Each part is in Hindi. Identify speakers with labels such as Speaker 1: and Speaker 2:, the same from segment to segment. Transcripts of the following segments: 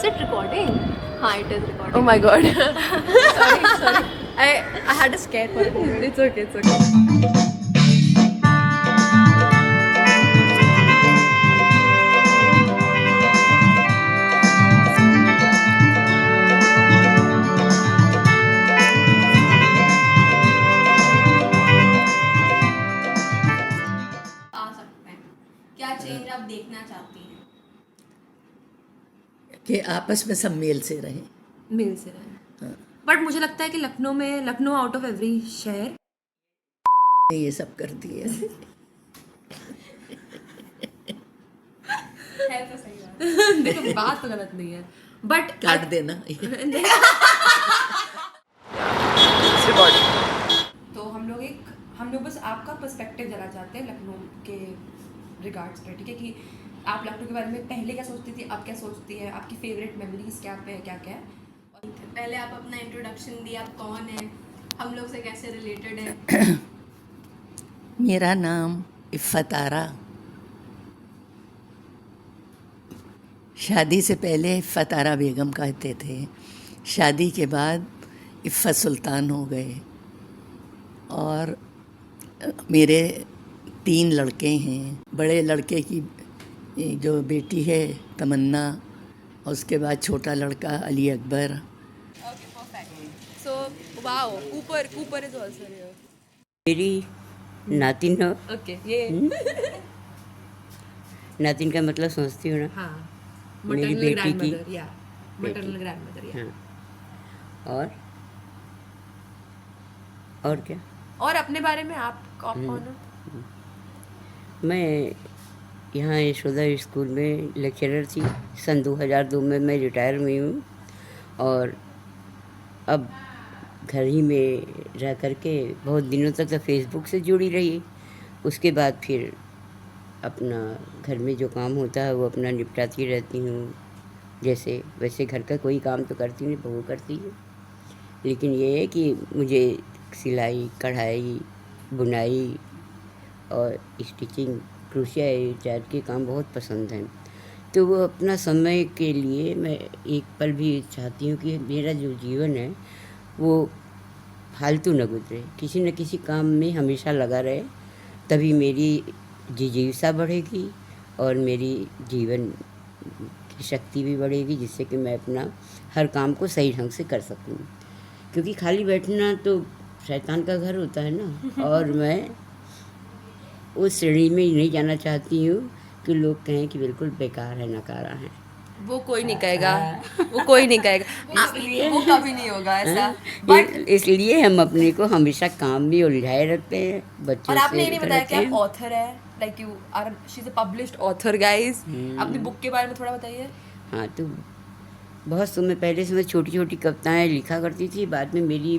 Speaker 1: Is it recording? हाँ, it is recording.
Speaker 2: Oh my god. sorry. I had a scare for a moment. It's okay.
Speaker 1: आ सकते हैं। क्या चेंज आप देखना चाहती हैं?
Speaker 3: कि आपस में सब मेल से रहें।
Speaker 2: मेल से रहे। बट मुझे लगता है कि लखनऊ आउट ऑफ एवरी शहर
Speaker 3: ये सब कर दिए।
Speaker 1: है तो सही बात।
Speaker 2: देखो बात तो गलत नहीं है बट
Speaker 3: काट देना।
Speaker 2: तो हम लोग बस आपका पर्सपेक्टिव जाना चाहते हैं लखनऊ के रिगार्ड्स पे, ठीक है, कि आप लखनऊ के बारे में पहले क्या सोचती थी, अब क्या सोचती है, आपकी फेवरेट मेमोरीज क्या पे क्या क्या है।
Speaker 1: पहले आप अपना इंट्रोडक्शन दिए, आप कौन हैं, हम लोग से कैसे रिलेटेड हैं।
Speaker 3: मेरा नाम इफ़्फ़त आरा। शादी से पहले इफ़्फ़त आरा बेगम कहते थे। शादी के बाद इफ़्फ़त सुल्तान हो गए। और मेरे 3 लड़के हैं। बड़े लड़के की जो बेटी है तमन्ना, और उसके बाद छोटा लड़का Ali Akbar.
Speaker 2: Okay perfect. So wow, Cooper is also here.
Speaker 4: मेरी नातिन हो।
Speaker 2: ओके ये
Speaker 4: नातिन का मतलब समझती हो ना।
Speaker 2: हाँ,
Speaker 4: मेरी
Speaker 2: maternal
Speaker 4: बेटी की
Speaker 2: grandmother, yeah. Maternal grandmother, yeah.
Speaker 4: हाँ। और क्या?
Speaker 2: और अपने बारे में आप कौन हो?
Speaker 4: मैं यहाँ यशोदा स्कूल में लेक्चरर थी। सन 2002 में मैं रिटायर हुई हूँ और अब घर ही में रह करके बहुत दिनों तक तो फेसबुक से जुड़ी रही। उसके बाद फिर अपना घर में जो काम होता है वो अपना निपटाती रहती हूँ। जैसे वैसे घर का कोई काम तो करती नहीं, बहू करती है, लेकिन ये है कि मुझे सिलाई, कढ़ाई, बुनाई और स्टिचिंग, क्रोशिया इत्यादि के काम बहुत पसंद हैं। तो वो अपना समय के लिए मैं एक पल भी चाहती हूँ कि मेरा जो जीवन है वो फालतू न गुजरे, किसी न किसी काम में हमेशा लगा रहे, तभी मेरी जिज्ञासा बढ़ेगी और मेरी जीवन की शक्ति भी बढ़ेगी, जिससे कि मैं अपना हर काम को सही ढंग से कर सकूँ। क्योंकि खाली बैठना तो शैतान का घर होता है ना। और मैं उस श्रेणी में नहीं जाना चाहती हूँ कि लोग कहें कि बिल्कुल बेकार है, नकारा है।
Speaker 2: वो कोई नहीं कहेगा, वो कोई नहीं कहेगा, वो कभी नहीं होगा ऐसा।
Speaker 4: इसलिए हम अपने को हमेशा काम में उलझाए रखते हैं, बच्चों
Speaker 2: और
Speaker 4: से
Speaker 2: आपने ये नहीं बताया कि
Speaker 4: रहते
Speaker 2: आप
Speaker 4: हैं।
Speaker 2: ऑथर है, like you are, she is a published author guys. अपनी बुक के बारे में थोड़ा बताइए।
Speaker 4: हाँ, तो बहुत समय पहले से मैं छोटी छोटी कविताएं लिखा करती थी। बाद में मेरी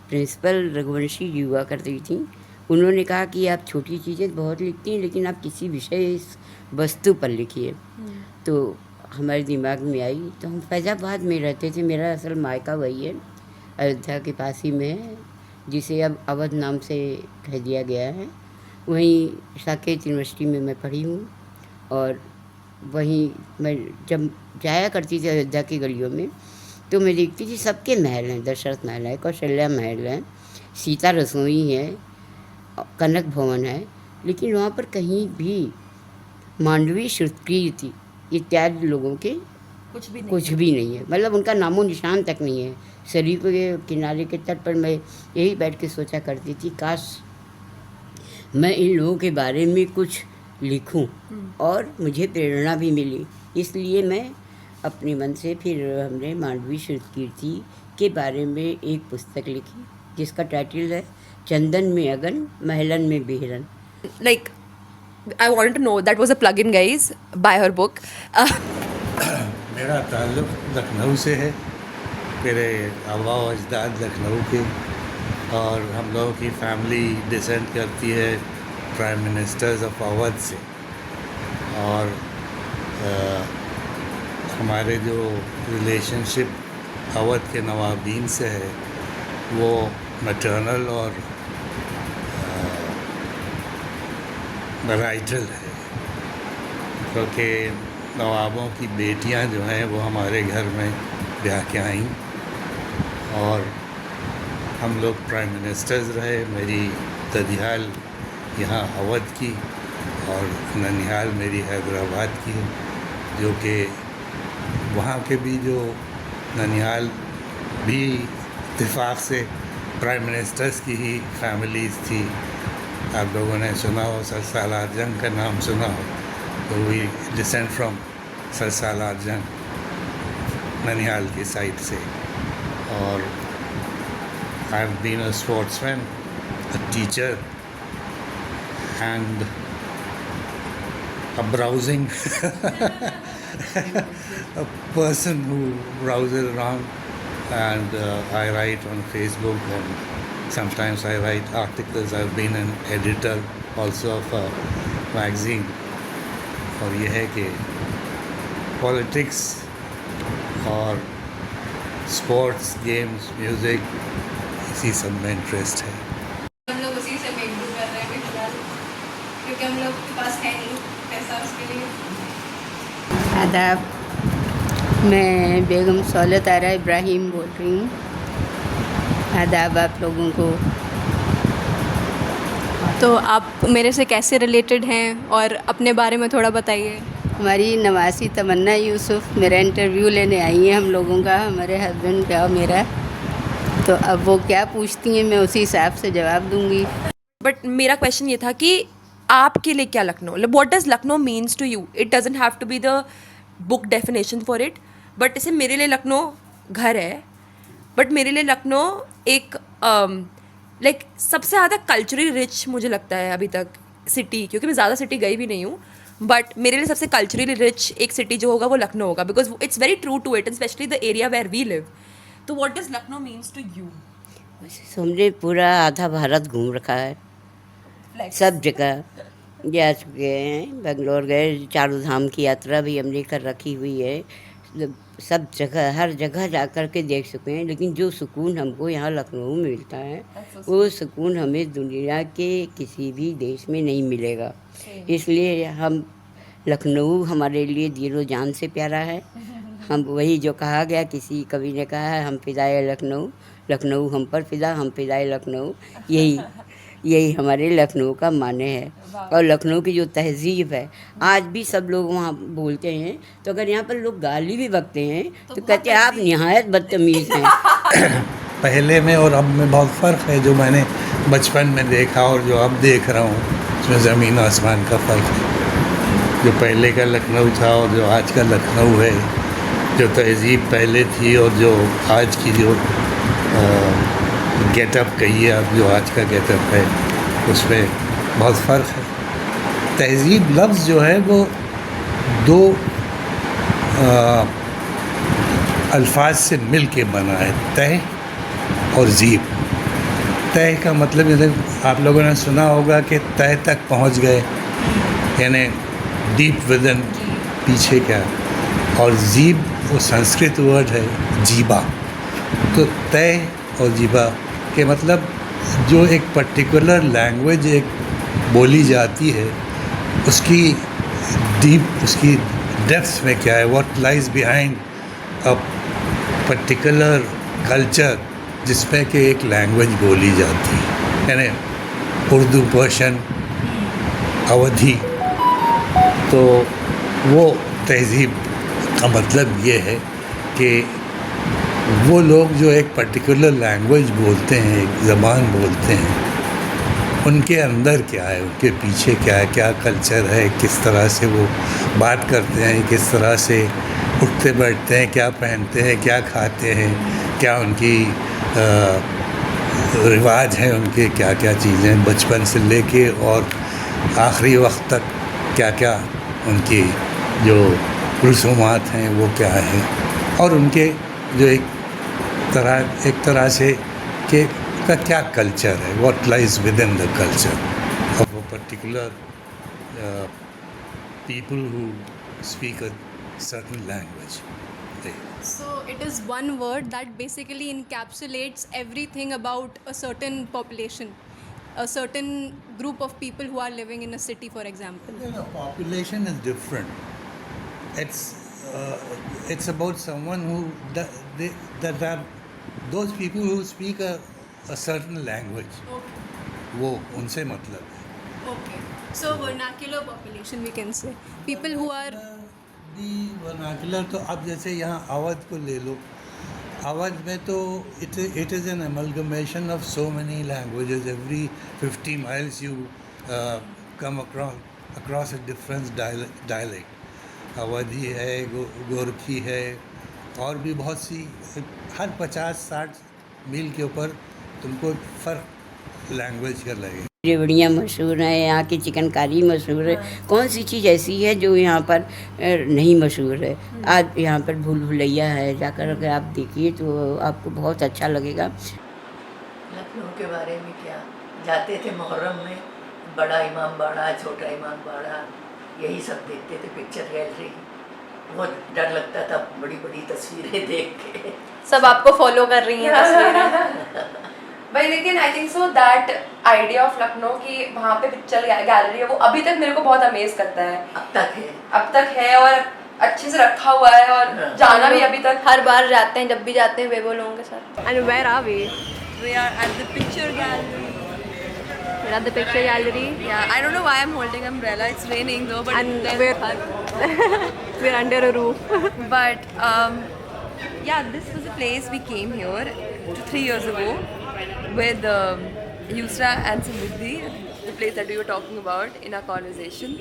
Speaker 4: प्रिंसिपल रघुवंशी जी हुआ करती थी, उन्होंने कहा कि आप छोटी चीज़ें बहुत लिखती हैं, लेकिन आप किसी विषय वस्तु पर लिखिए। तो हमारे दिमाग में आई। तो हम फैज़ाबाद में रहते थे, मेरा असल मायका वही है, अयोध्या के पास ही में है, जिसे अब अवध नाम से कह दिया गया है। वहीं साकेत यूनिवर्सिटी में मैं पढ़ी हूँ और वहीं मैं जब जाया करती थी अयोध्या की गलियों में, तो मैं देखती थी सबके महल हैं, दशरथ महल है, कौशल्या महल है, सीता रसोई है, कनक भवन है, लेकिन वहाँ पर कहीं भी मांडवी, श्रुतकीर्ति इत्यादि लोगों के कुछ भी नहीं है। मतलब उनका नामो निशान तक नहीं है। सरयू के किनारे के तट पर मैं यही बैठ के सोचा करती थी, काश मैं इन लोगों के बारे में कुछ लिखूं और मुझे प्रेरणा भी मिली। इसलिए मैं अपने मन से फिर हमने मांडवी श्रुतकीर्ति के बारे में एक पुस्तक लिखी, जिसका टाइटल है चंदन में अगन, महलन में बेहरन।
Speaker 2: Like I wanted to know, that was a plug-in guys, buy her book.
Speaker 5: मेरा ताल्लुक़ लखनऊ से है। मेरे आबा व अजदाद लखनऊ के, और हम लोगों की फैमिली डिसेंड करती है प्राइम मिनिस्टर्स ऑफ अवध से। और हमारे जो रिलेशनशिप अवध के नवाबीन से है वो मैटरनल और मैराइटल है, क्योंकि नवाबों की बेटियां जो हैं वो हमारे घर में ब्याह के आईं और हम लोग प्राइम मिनिस्टर्स रहे। मेरी ददियाल यहाँ अवध की और ननिहाल मेरी हैदराबाद की है, जो कि वहाँ के भी जो ननिहाल भी इत्तेफाक से प्राइम मिनिस्टर्स की ही फैमिलीज़ थी। आप लोगों ने सुना हो सर सालार जंग का नाम सुना हो, तो we descend from sir Salar Jung ननिहाल की साइड से। और I have been a sportsman, a teacher and a browsing a person who browses around, and I write on Facebook and sometimes I write articles. I've been an editor also of a magazine. और ये है कि पॉलिटिक्स और स्पोर्ट्स, गेम्स, म्यूज़िक, इसी सब में इंटरेस्ट है।
Speaker 1: हम लोग उसी से मेक डू कर रहे हैं फिलहाल, क्योंकि हम लोग के पास है नहीं पैसा उसके लिए।
Speaker 4: आदाब, मैं बेगम सौलत आरा इब्राहिम बोल रही हूँ। आदाब आप लोगों को।
Speaker 1: तो आप मेरे से कैसे रिलेटेड हैं और अपने बारे में थोड़ा बताइए।
Speaker 4: हमारी नवासी तमन्ना यूसुफ मेरा इंटरव्यू लेने आई हैं हम लोगों का, हमारे हस्बैंड का और मेरा। तो अब वो क्या पूछती हैं मैं उसी हिसाब से जवाब दूंगी।
Speaker 2: बट मेरा क्वेश्चन ये था कि आपके लिए क्या Lucknow, what does Lucknow means to you? It doesn't have to be the book definition for it, but जैसे मेरे लिए लखनऊ घर है, बट मेरे लिए लखनऊ एक लाइक सबसे ज़्यादा कल्चरली रिच मुझे लगता है अभी तक सिटी, क्योंकि मैं ज़्यादा सिटी गई भी नहीं हूँ, बट मेरे लिए सबसे कल्चरली रिच एक सिटी जो होगा वो लखनऊ होगा, because it's very true to it, and specially the area where we live. तो what does Lucknow means to you?
Speaker 4: हमने पूरा आधा भारत घूम रखा है, सब जगह जा चुके हैं। बेंगलोर गए, चारों धाम की यात्रा भी हमने कर रखी हुई है। सब जगह, हर जगह जा कर के देख चुके हैं। लेकिन जो सुकून हमको यहाँ लखनऊ में मिलता है वो सुकून हमें दुनिया के किसी भी देश में नहीं मिलेगा। इसलिए हम लखनऊ हमारे लिए दिलो जान से प्यारा है। हम वही जो कहा गया, किसी कवि ने कहा है, हम फिदाए लखनऊ, लखनऊ हम पर फिदा, हम फिदाए लखनऊ। यही हमारे लखनऊ का माने है। और लखनऊ की जो तहज़ीब है आज भी सब लोग वहाँ बोलते हैं। तो अगर यहाँ पर लोग गाली भी बकते हैं तो कहते हैं आप निहायत बदतमीज़ हैं।
Speaker 5: पहले में और अब में बहुत फ़र्क है, जो मैंने बचपन में देखा और जो अब देख रहा हूँ उसमें ज़मीन आसमान का फ़र्क है। जो पहले का लखनऊ था और जो आज का लखनऊ है, जो तहज़ीब पहले थी और जो आज की जो गेटअप कहिए आप, जो आज का गेटअप है, उसमें बहुत फ़र्क है। तहज़ीब लफ्ज़ जो है वो दो अल्फाज से मिल के बना है, तय और ज़ीब। तय का मतलब जैसे आप लोगों ने सुना होगा कि तय तक पहुंच गए, यानी डीप विदन, पीछे क्या। और ज़ीब वो संस्कृत वर्ड है, जीबा। तो तय और जीबा के मतलब जो एक पर्टिकुलर लैंग्वेज एक बोली जाती है, उसकी डीप, उसकी डेप्थ में क्या है, what lies behind a particular culture जिसमें कि एक लैंग्वेज बोली जाती है, यानी उर्दू, पर्शियन, अवधी। तो वो तहज़ीब का मतलब ये है कि वो लोग जो एक पर्टिकुलर लैंग्वेज बोलते हैं, एक ज़बान बोलते हैं, उनके अंदर क्या है, उनके पीछे क्या है, क्या कल्चर है, किस तरह से वो बात करते हैं, किस तरह से उठते बैठते हैं, क्या पहनते हैं, क्या खाते हैं, क्या उनकी रिवाज हैं, उनके क्या क्या चीज़ें बचपन से लेके और आखिरी वक्त तक क्या क्या उनकी जो रसूमात हैं वो क्या है, और उनके जो एक तरह से के का क्या कल्चर है, what lies with in the culture of a particular people who speak a certain language.
Speaker 1: So it is one word that basically encapsulates everything about a certain population, a certain group of people who are living in a city, for example.
Speaker 5: Population is different. it's about someone who that are those people who speak a certain language.
Speaker 1: Okay.
Speaker 5: वो उनसे मतलब है.
Speaker 1: Okay. So vernacular population we can say. People who are
Speaker 5: the vernacular तो अब जैसे यहाँ अवध को ले लो. अवध में तो it is an amalgamation of so many languages. Every 50 miles you come across a different dialect. अवधी है, गोरखी है, और भी बहुत सी. हर 50-60 मील के ऊपर तुमको फ़र्क लैंग्वेज का लगेगा.
Speaker 4: रेवड़ियाँ मशहूर हैं, यहाँ की चिकनकारी मशहूर है. कौन सी चीज़ ऐसी है जो यहाँ पर नहीं मशहूर है? आज यहाँ पर भूल भुलैया है, जाकर अगर आप देखिए तो आपको बहुत अच्छा लगेगा.
Speaker 6: लखनऊ के बारे में क्या, जाते थे मुहर्रम में, बड़ा इमाम बाड़ा, छोटा इमाम बाड़ा, यही सब देखते थे. पिक्चर गैलरी, बहुत डर लगता था बड़ी बड़ी तस्वीरें देख के.
Speaker 1: सब आपको फॉलो कर रही हैं तस्वीरें.
Speaker 2: भाई लेकिन I think so that idea of Lucknow की वहाँ पे पिक्चर गैलरी है, वो अभी तक मेरे को बहुत अमेज करता है. अब तक है और अच्छे से रखा हुआ है, और जाना भी अभी तक
Speaker 1: हर बार जाते हैं, जब भी जाते हैं वेबो लोगों के साथ. And where are we?
Speaker 2: We are at the picture gallery.
Speaker 1: We're at the picture gallery.
Speaker 2: Yeah, I don't know why I'm holding umbrella. It's raining though, but
Speaker 1: And we're under a roof.
Speaker 2: but yeah, this was a place we came here 3 years ago with Yusra and Samriddhi, the place that we were talking about in our conversation.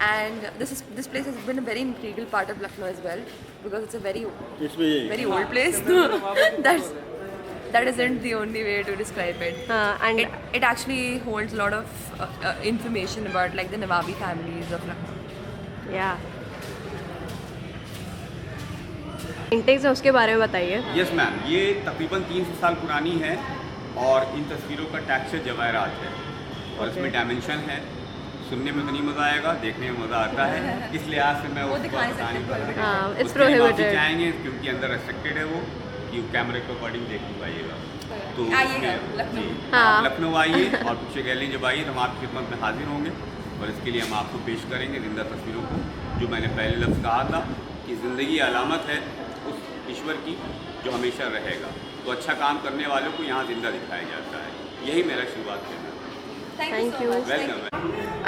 Speaker 2: And this place has been a very integral part of Lucknow as well, because it's a very old place. That isn't the only way to describe it.
Speaker 1: And
Speaker 2: It actually holds a lot of information about like the Nawabi families of Lucknow.
Speaker 1: yeah. Paintings है उसके बारे में बताइए.
Speaker 7: यस मैम, ये तकरीबन 300 साल पुरानी है और इन तस्वीरों का टेक्सचर जवाहरात है और इसमें डायमेंशन है. सुनने में तो नहीं मज़ा आएगा, देखने में मज़ा आता है. इस लिहाज से मैं उसको बता नहीं पा रहा.
Speaker 1: It's prohibited.
Speaker 7: चाहेंगे क्योंकि अंदर रेस्ट्रिक्टेड है वो, कि कैमरे के अकॉर्डिंग देख नहीं पाइएगा. तो
Speaker 2: आइएगा
Speaker 7: उसमें
Speaker 2: लखनऊ.
Speaker 7: जी,
Speaker 1: हाँ.
Speaker 7: आप लखनऊ आइए और पिक्चर गैलरी जब आइए तो हम आपकी खिदमत में हाजिर होंगे और इसके लिए हम आपको पेश करेंगे जिंदा तस्वीरों को. जो मैंने पहले लफ्ज़ कहा था कि ज़िंदगी अलामत है उस ईश्वर की जो हमेशा रहेगा. तो अच्छा काम करने वालों को यहाँ जिंदा दिखाया जाता है. यही मेरा शुरुआत है.
Speaker 1: Thank you.
Speaker 7: Welcome.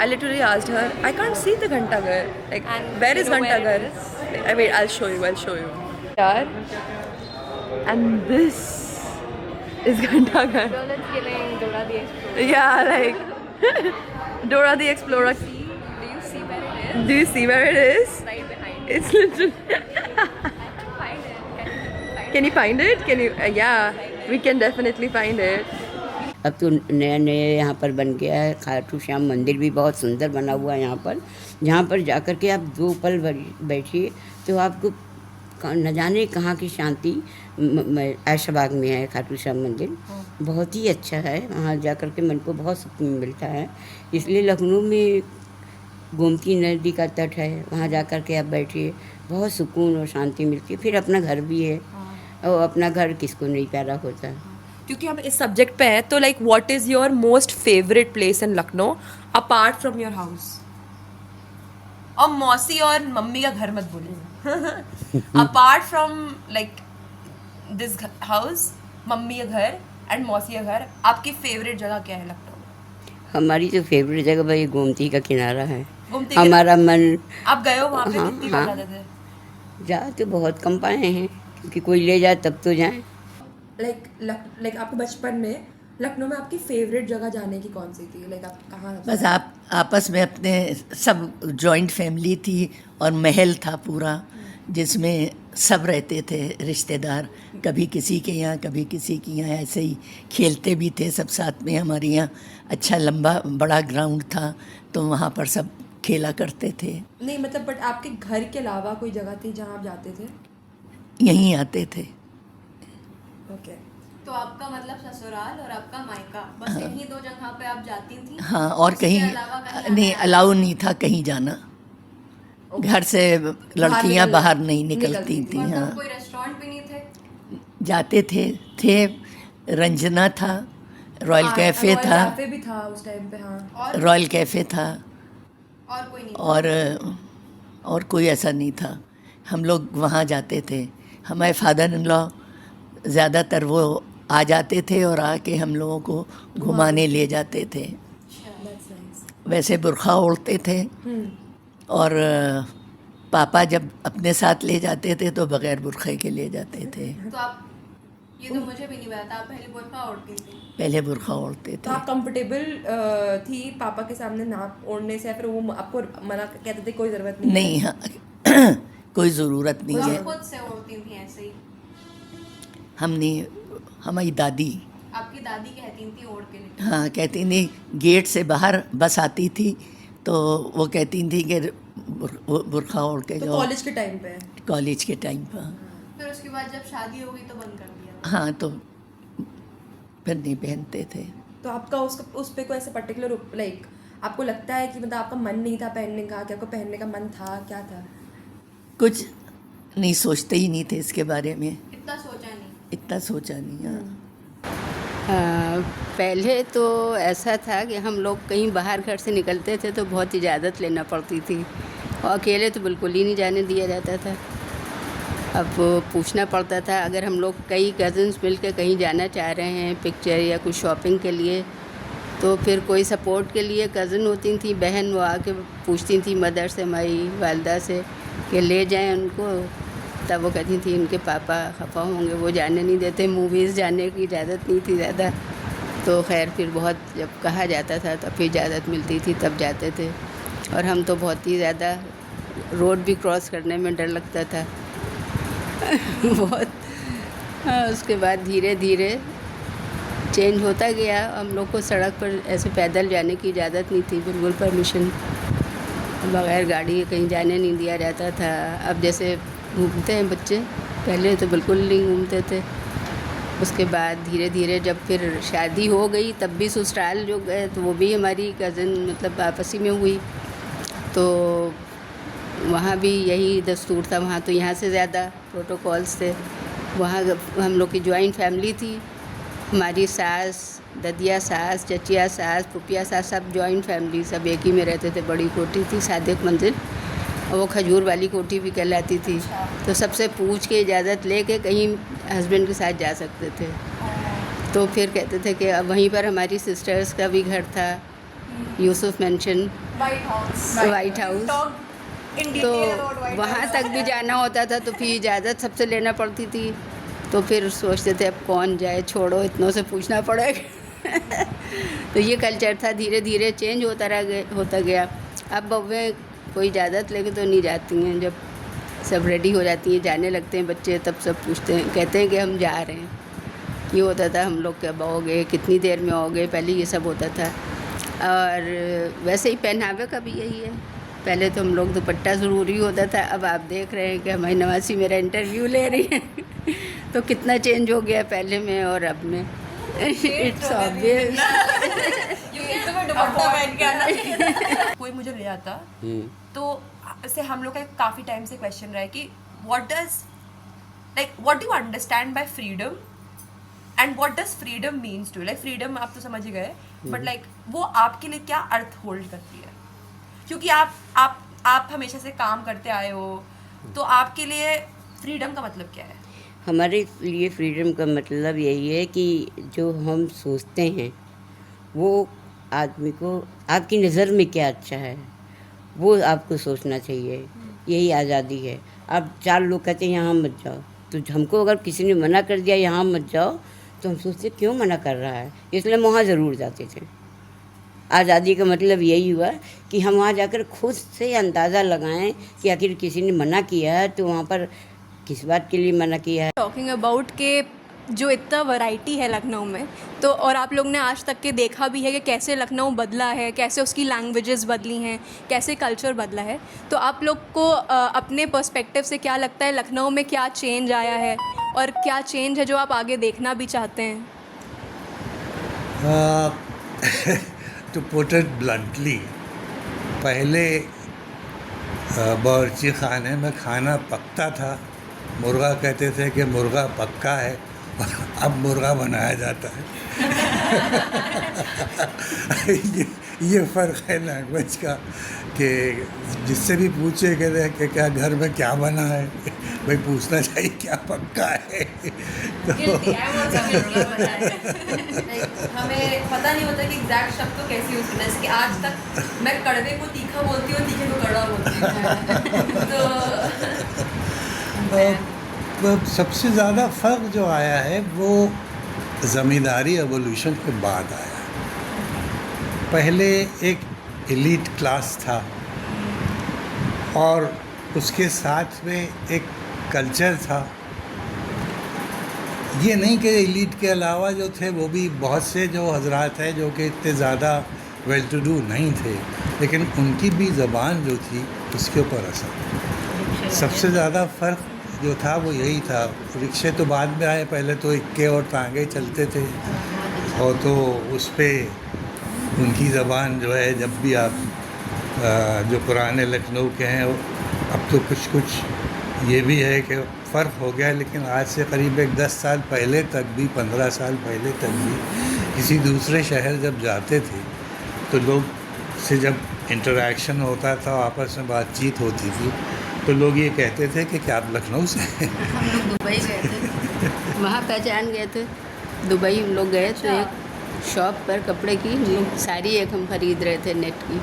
Speaker 2: I literally asked her, I can't see the Ghanta Ghar. Like,
Speaker 1: And
Speaker 2: where is
Speaker 1: you know
Speaker 2: Ghanta
Speaker 1: where
Speaker 2: Ghar?
Speaker 1: it
Speaker 2: I wait, I'll show you. Yeah. And this is Ghanta Ghar.
Speaker 1: Well, it's giving Dora the Explorer.
Speaker 2: Yeah, like Dora the Explorer.
Speaker 1: Do you see where it is?
Speaker 2: Do you see where it is?
Speaker 1: Right behind.
Speaker 2: It's literally.
Speaker 1: Find it.
Speaker 2: Can you find it? Can you? Yeah, we can definitely find it.
Speaker 4: अब तो नया नया यहाँ पर बन गया है. खाटू श्याम मंदिर भी बहुत सुंदर बना हुआ है यहाँ पर. जहाँ पर जाकर के आप 2 पल बैठिए तो आपको न जाने कहाँ की शांति ऐशबाग में है. खाटू श्याम मंदिर बहुत ही अच्छा है. वहाँ जाकर के मन को बहुत सुकून मिलता है. इसलिए लखनऊ में गोमती नदी का तट है, वहाँ जाकर के आप बैठिए, बहुत सुकून और शांति मिलती है. फिर अपना घर भी है, और अपना घर किसको नहीं प्यारा होता है.
Speaker 2: क्योंकि हम इस सब्जेक्ट पे हैं तो like what is your most favourite place in Lucknow apart from your house? और मौसी और मम्मी का घर मत बोलिए. Apart from like this house, mummy का घर एंड मौसी का घर, आपकी फेवरेट जगह क्या है लखनऊ?
Speaker 4: हमारी जो फेवरेट जगह भाई गोमती का किनारा है.
Speaker 2: गोमती
Speaker 4: हमारा मन
Speaker 2: आप गए हो वहाँ पे?
Speaker 4: हाँ,
Speaker 2: कितनी
Speaker 4: हाँ.
Speaker 2: बार जाते थे?
Speaker 4: जा तो बहुत कम पाए हैं, क्योंकि कोई ले जाए तब तो जाएं.
Speaker 2: लाइक आपके बचपन में लखनऊ में आपकी फेवरेट जगह जाने की कौन सी थी? लाइक आप कहाँ?
Speaker 3: बस आप आपस में अपने सब जॉइंट फैमिली थी और महल था पूरा, जिसमें सब रहते थे रिश्तेदार. कभी किसी के यहाँ, कभी किसी के यहाँ, ऐसे ही खेलते भी थे सब साथ में. हमारे यहाँ अच्छा लंबा बड़ा ग्राउंड था तो वहाँ पर सब खेला करते थे.
Speaker 2: नहीं मतलब बट आपके घर के अलावा कोई जगह थी जहाँ आप जाते थे?
Speaker 3: यहीं आते थे.
Speaker 2: ओके.
Speaker 1: तो आपका मतलब ससुराल और आपका मायका, बस यही 2 जगह पे आप जाती थी?
Speaker 3: हाँ, और कहीं
Speaker 1: अलावा कहीं
Speaker 3: नहीं, अलाउ नहीं था कहीं जाना. घर से लड़कियां बाहर नहीं निकलती थी.
Speaker 1: और
Speaker 3: हाँ,
Speaker 1: तब कोई रेस्टोरेंट भी नहीं थे?
Speaker 3: जाते थे रंजना था, रॉयल कैफ़े था.
Speaker 2: कैफे भी था उस टाइम पे. हाँ.
Speaker 1: और
Speaker 3: रॉयल कैफ़े था
Speaker 1: और कोई नहीं?
Speaker 3: और और कोई ऐसा नहीं था। हम लोग वहाँ जाते थे, हमारे फादर इन लॉ ज़्यादातर वो आ जाते थे और आके हम लोगों को घुमाने ले जाते थे। वैसे बुर्खा ओढ़ते थे और पापा जब अपने साथ ले जाते थे तो बग़ैर बुर्खे के ले जाते थे।
Speaker 1: तो आप, ये तो मुझे भी नहीं पता था, आप पहले बुर्का ओढ़ती थी?
Speaker 3: पहले बुर्खा ओढ़ते
Speaker 2: तो
Speaker 3: थे।
Speaker 2: आप कंफर्टेबल थी पापा के सामने ना ओढ़ने से, या फिर वो आपको मना कहते थे कोई ज़रूरत नहीं?
Speaker 3: नहीं, हाँ कोई ज़रूरत नहीं
Speaker 1: तो
Speaker 3: है।
Speaker 1: आप खुद से ओढ़ती थी ऐसे ही?
Speaker 3: हमने, हमारी दादी,
Speaker 1: आपकी दादी कहती थी ओढ़ के लेके?
Speaker 3: हाँ कहती थी, गेट से बाहर बस आती थी तो वो कहती थी कि बुर्खा ओढ़ के
Speaker 2: तो
Speaker 3: जाओ।
Speaker 2: कॉलेज के टाइम पे?
Speaker 3: कॉलेज के टाइम पर।
Speaker 1: फिर उसके बाद जब शादी हो गई तो बंद कर दिया?
Speaker 3: हाँ, तो फिर नहीं पहनते थे।
Speaker 2: तो आपका उस पे कोई ऐसा पर्टिकुलर लाइक आपको लगता है कि मतलब आपका मन नहीं था पहनने का, कि आपको पहनने का मन था, क्या था?
Speaker 3: कुछ नहीं, सोचते ही नहीं थे इसके बारे में,
Speaker 1: इतना सोचा नहीं?
Speaker 3: इतना सोचा नहीं। हाँ,
Speaker 4: पहले तो ऐसा था कि हम लोग कहीं बाहर घर से निकलते थे तो बहुत इजाज़त लेना पड़ती थी, और अकेले तो बिल्कुल ही नहीं जाने दिया जाता था। अब पूछना पड़ता था, अगर हम लोग कई कज़न्स मिलकर कहीं जाना चाह रहे हैं पिक्चर या कुछ शॉपिंग के लिए, तो फिर कोई सपोर्ट के लिए कज़न होती थी, बहन, वो आके पूछती थी मदर से, हमारी वालदा से, कि ले जाएं उनको। तब वो कहती थी उनके पापा खफा होंगे, वो जाने नहीं देते, मूवीज़ जाने की इजाज़त नहीं थी ज़्यादा। तो खैर फिर बहुत जब कहा जाता था तब फिर इजाज़त मिलती थी, तब जाते थे। और हम तो बहुत ही ज़्यादा, रोड भी क्रॉस करने में डर लगता था बहुत। हाँ, उसके बाद धीरे धीरे चेंज होता गया। हम लोग को सड़क पर ऐसे पैदल जाने की इजाज़त नहीं थी, बिल्कुल परमिशन, बगैर गाड़ी कहीं जाने नहीं दिया जाता था। अब जैसे घूमते हैं बच्चे, पहले तो बिल्कुल नहीं घूमते थे। उसके बाद धीरे धीरे जब फिर शादी हो गई तब भी ससुराल जो गए तो वो भी हमारी कज़न मतलब आपसी में हुई, तो वहाँ भी यही दस्तूर था। वहाँ तो यहाँ से ज़्यादा प्रोटोकॉल्स थे। वहाँ हम लोग की जॉइंट फैमिली थी, हमारी सास, ददिया सास, चचिया सास, पुपिया सास, सब जॉइंट फैमिली, सब एक ही में रहते थे। बड़ी कोठी थी, सादिक मंजिल, और वो खजूर वाली कोठी भी कहलाती थी। तो सबसे पूछ के इजाज़त लेके कहीं हस्बैंड के साथ जा सकते थे। तो फिर कहते थे कि अब वहीं पर हमारी सिस्टर्स का भी घर था, यूसुफ मेंशन, वाइट हाउस। तो वहाँ तक भी जाना होता था तो फिर इजाज़त सबसे लेना पड़ती थी। तो फिर सोचते थे अब कौन जाए, छोड़ो, इतनों से पूछना पड़ेगा तो ये कल्चर था, धीरे धीरे चेंज होता गया। अब बउएँ कोई इजाज़त लेके तो नहीं जाती हैं, जब सब रेडी हो जाती हैं, जाने लगते हैं बच्चे, तब सब पूछते हैं, कहते हैं कि हम जा रहे हैं। ये होता था हम लोग, कब आओगे, कितनी देर में आओगे, पहले ये सब होता था। और वैसे ही पहनावे का भी यही है, पहले तो हम लोग दुपट्टा ज़रूरी होता था, अब आप देख रहे हैं कि हमारी नवासी मेरा इंटरव्यू ले रही है तो कितना चेंज हो गया पहले में और अब में। इट्स ऑब्वियस
Speaker 2: कोई मुझे ले आता तो ऐसे हम लोग का काफ़ी टाइम से क्वेश्चन रहा है कि what do you understand by freedom and what does freedom means to, like freedom आप तो समझ ही गए, बट लाइक वो आपके लिए क्या अर्थ होल्ड करती है? क्योंकि आप हमेशा से काम करते आए हो, तो आपके लिए फ्रीडम का मतलब क्या है?
Speaker 4: हमारे लिए फ्रीडम का मतलब यही है कि जो हम सोचते हैं वो आदमी को, आपकी नज़र में क्या अच्छा है वो आपको सोचना चाहिए, यही आज़ादी है। अब 4 लोग कहते हैं यहाँ मत जाओ, तो हमको अगर किसी ने मना कर दिया यहाँ मत जाओ तो हम सोचते क्यों मना कर रहा है, इसलिए हम वहाँ ज़रूर जाते थे। आज़ादी का मतलब यही हुआ कि हम वहाँ जाकर खुद से अंदाज़ा लगाएं कि आखिर किसी ने मना किया है तो वहाँ पर किस बात के लिए मना किया है।
Speaker 1: टॉकिंग अबाउट के जो इतना वैरायटी है लखनऊ में, तो और आप लोग ने आज तक के देखा भी है कि कैसे लखनऊ बदला है, कैसे उसकी लैंग्वेजेस बदली हैं, कैसे कल्चर बदला है। तो आप लोग को अपने पर्सपेक्टिव से क्या लगता है लखनऊ में क्या चेंज आया है और क्या चेंज है जो आप आगे देखना भी चाहते हैं?
Speaker 5: टू पुट इट ब्लंटली, पहले बावर्ची खाने में खाना पकता था, मुर्गा कहते थे कि मुर्गा पक्का है, अब मुर्गा बनाया जाता है ये फ़र्क है लैंग्वेज का कि जिससे भी पूछे कि क्या घर में क्या बना है, भाई पूछना चाहिए क्या पक्का है। तो
Speaker 2: हमें पता नहीं होता कि एग्जैक्ट शब्द तो कैसे यूज़ करना है, जैसे कि आज तक मैं कड़वे को तीखा बोलती हूँ, तीखे को कड़वा बोलती हूँ।
Speaker 5: तो सबसे ज़्यादा फ़र्क जो आया है वो ज़मींदारी एवोल्यूशन के बाद आया। पहले एक एलीट क्लास था और उसके साथ में एक कल्चर था। ये नहीं कि एलीट के अलावा जो थे वो भी बहुत से जो हजरात हैं जो कि इतने ज़्यादा वेल टू डू नहीं थे, लेकिन उनकी भी ज़बान जो थी उसके ऊपर असर। सबसे ज़्यादा फ़र्क जो था वो यही था। रिक्शे तो बाद में आए, पहले तो इक्के और टांगे चलते थे, और तो उस पर उनकी ज़बान जो है, जब भी आप जो पुराने लखनऊ के हैं, अब तो कुछ ये भी है कि फ़र्क हो गया है, लेकिन आज से करीब 10 साल पहले तक भी, 15 साल पहले तक भी किसी दूसरे शहर जब जाते थे तो लोग से जब इंटरेक्शन होता था, आपस में बातचीत होती थी, तो लोग ये कहते थे कि क्या आप लखनऊ से हैं?
Speaker 4: हम लोग दुबई गए थे, वहाँ पहचान गए थे। दुबई हम लोग गए तो एक शॉप पर कपड़े की हम लोग साड़ी एक हम ख़रीद रहे थे नेट की,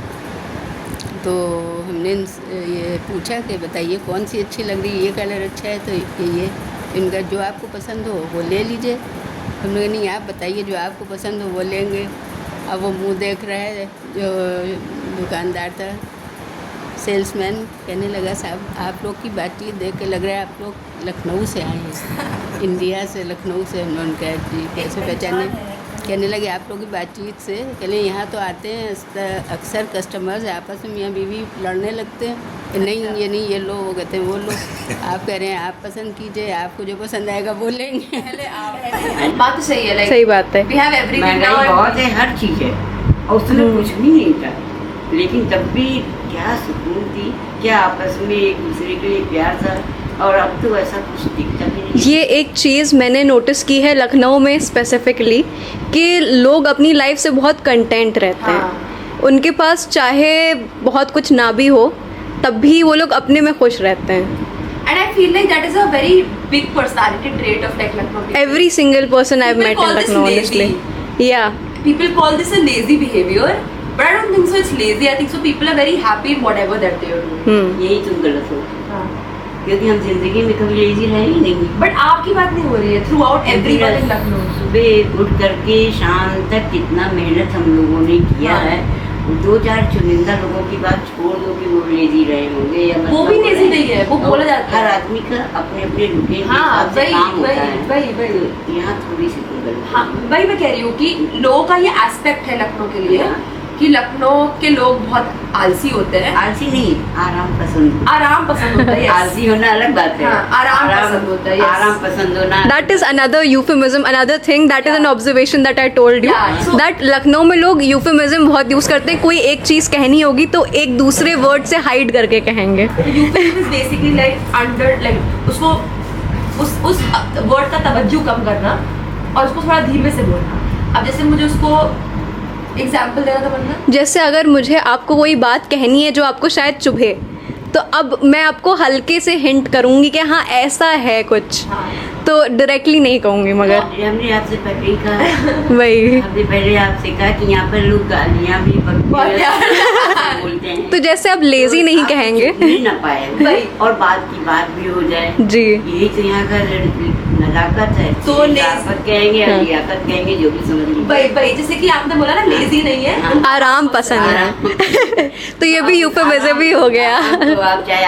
Speaker 4: तो हमने ये पूछा कि बताइए कौन सी अच्छी लग रही है, ये कलर अच्छा है तो ये इनका जो आपको पसंद हो वो ले लीजिए। हम लोग नहीं, आप बताइए जो आपको पसंद हो वो लेंगे। अब वो मुंह देख रहा है जो दुकानदार था, सेल्समैन कहने लगा साहब आप लोग की बातचीत देख के लग रहा है आप लोग लखनऊ से आए हैं, इंडिया से, लखनऊ से। हमने उनका जी कैसे पहचाने, कहने लगे आप लोग की बातचीत से, कहने यहाँ तो आते हैं अक्सर कस्टमर्स आपस में मियाँ बीवी लड़ने लगते हैं, नहीं ये नहीं ये लो, वो कहते हैं वो लो। आप कह रहे हैं आप पसंद कीजिए, आपको जो पसंद आएगा वो लेंगे।
Speaker 2: बात तो सही है, लाइक
Speaker 1: सही बात है।
Speaker 2: वी हैव एवरीथिंग
Speaker 4: महंगाई
Speaker 2: नाउ।
Speaker 4: बहुत है, हर चीज़ है, और उसमें कुछ भी नहीं था, लेकिन तब भी क्या सुकून थी, क्या आपस में एक दूसरे के लिए प्यार था। और अब तो ऐसा कुछ दिखता भी नहीं।
Speaker 1: ये एक चीज़ मैंने नोटिस की है लखनऊ में स्पेसिफिकली, कि लोग अपनी लाइफ से बहुत कंटेंट रहते हैं। उनके पास चाहे बहुत कुछ ना भी हो तब भी वो लोग अपने में खुश रहते हैं।
Speaker 2: And I feel like that is a very big personality trait of like Lucknow people.
Speaker 1: Every single person I've
Speaker 2: People
Speaker 1: met
Speaker 2: call
Speaker 1: in
Speaker 2: this
Speaker 1: Lucknow,
Speaker 2: lazy.
Speaker 1: honestly. Yeah.
Speaker 2: People call this a lazy behavior, but I don't think so. It's lazy. I think so. People are very happy in whatever that they are doing.
Speaker 4: यही तुम गलत हो, क्योंकि हम जिंदगी में कभी लेजी रहे ही नहीं।
Speaker 2: But आपकी बात नहीं हो रही है। Throughout everyone in Lucknow.
Speaker 4: सुबह उठ करके शाम तक कितना मेहनत हम लोगों ने किया है। 2-4 चुनिंदा लोगों की बात छोड़ दो कि वो लेजी रहे होंगे या
Speaker 2: वो भी लेजी नहीं है, वो बोला जाता है।
Speaker 4: हर आदमी का अपने अपने रुटीन के
Speaker 2: हाँ,
Speaker 4: हिसाब से
Speaker 2: वही
Speaker 4: काम होता है।
Speaker 2: वही
Speaker 4: तो यहाँ थोड़ी सी तुम गलत हो।
Speaker 2: हाँ, वही मैं कह रही हूँ कि लोगों का ये एस्पेक्ट है लखनऊ के लिए कि लखनऊ के लोग बहुत आलसी होते हैं।
Speaker 4: आलसी नहीं, आराम पसंद।
Speaker 2: आराम पसंद होता है।
Speaker 4: आलसी होना अलग बात है।
Speaker 2: हाँ, आराम पसंद होता है।
Speaker 4: आराम पसंद होना।
Speaker 1: That is another euphemism, another thing. That is an observation that I told you.
Speaker 2: Yeah, so-
Speaker 1: that Lucknow में लोग euphemism बहुत यूज़ करते हैं। कोई एक चीज़ कहनी होगी तो एक दूसरे वर्ड से हाइड करके कहेंगे।
Speaker 2: Euphemism is basically like under like उसको उस वर्ड का तवज्जो कम करना और उसको थोड़ा धीमे से बोलना। अब जैसे मुझे उसको एग्जाम्पल देना था बनना,
Speaker 1: जैसे अगर मुझे आपको कोई बात कहनी है जो आपको शायद चुभे, तो अब मैं आपको हल्के से हिंट करूँगी कि हाँ ऐसा है कुछ, तो डायरेक्टली नहीं कहूँगी। मगर
Speaker 4: हमने आपसे पहले ही कहा,
Speaker 1: वही
Speaker 4: हमने पहले आपसे कहा कि यहाँ पर लोग गालियाँ भी बोलते हैं,
Speaker 1: तो जैसे अब लेजी नहीं
Speaker 4: आप
Speaker 1: कहेंगे।
Speaker 4: नहीं ना पाए और बात की बात भी हो जाए।
Speaker 1: जी।
Speaker 4: यही तो यहाँ का नजाकत है।
Speaker 2: तो
Speaker 4: लियाकत कहेंगे या लियाकत कहेंगे, जो भी समझ लीजिए।
Speaker 2: भाई जैसे कि आपने बोला ना लेजी नहीं है,
Speaker 1: आराम पसंद है। तो ये भी यूफेमिज्म भी हो गया।
Speaker 4: तो आप चाहे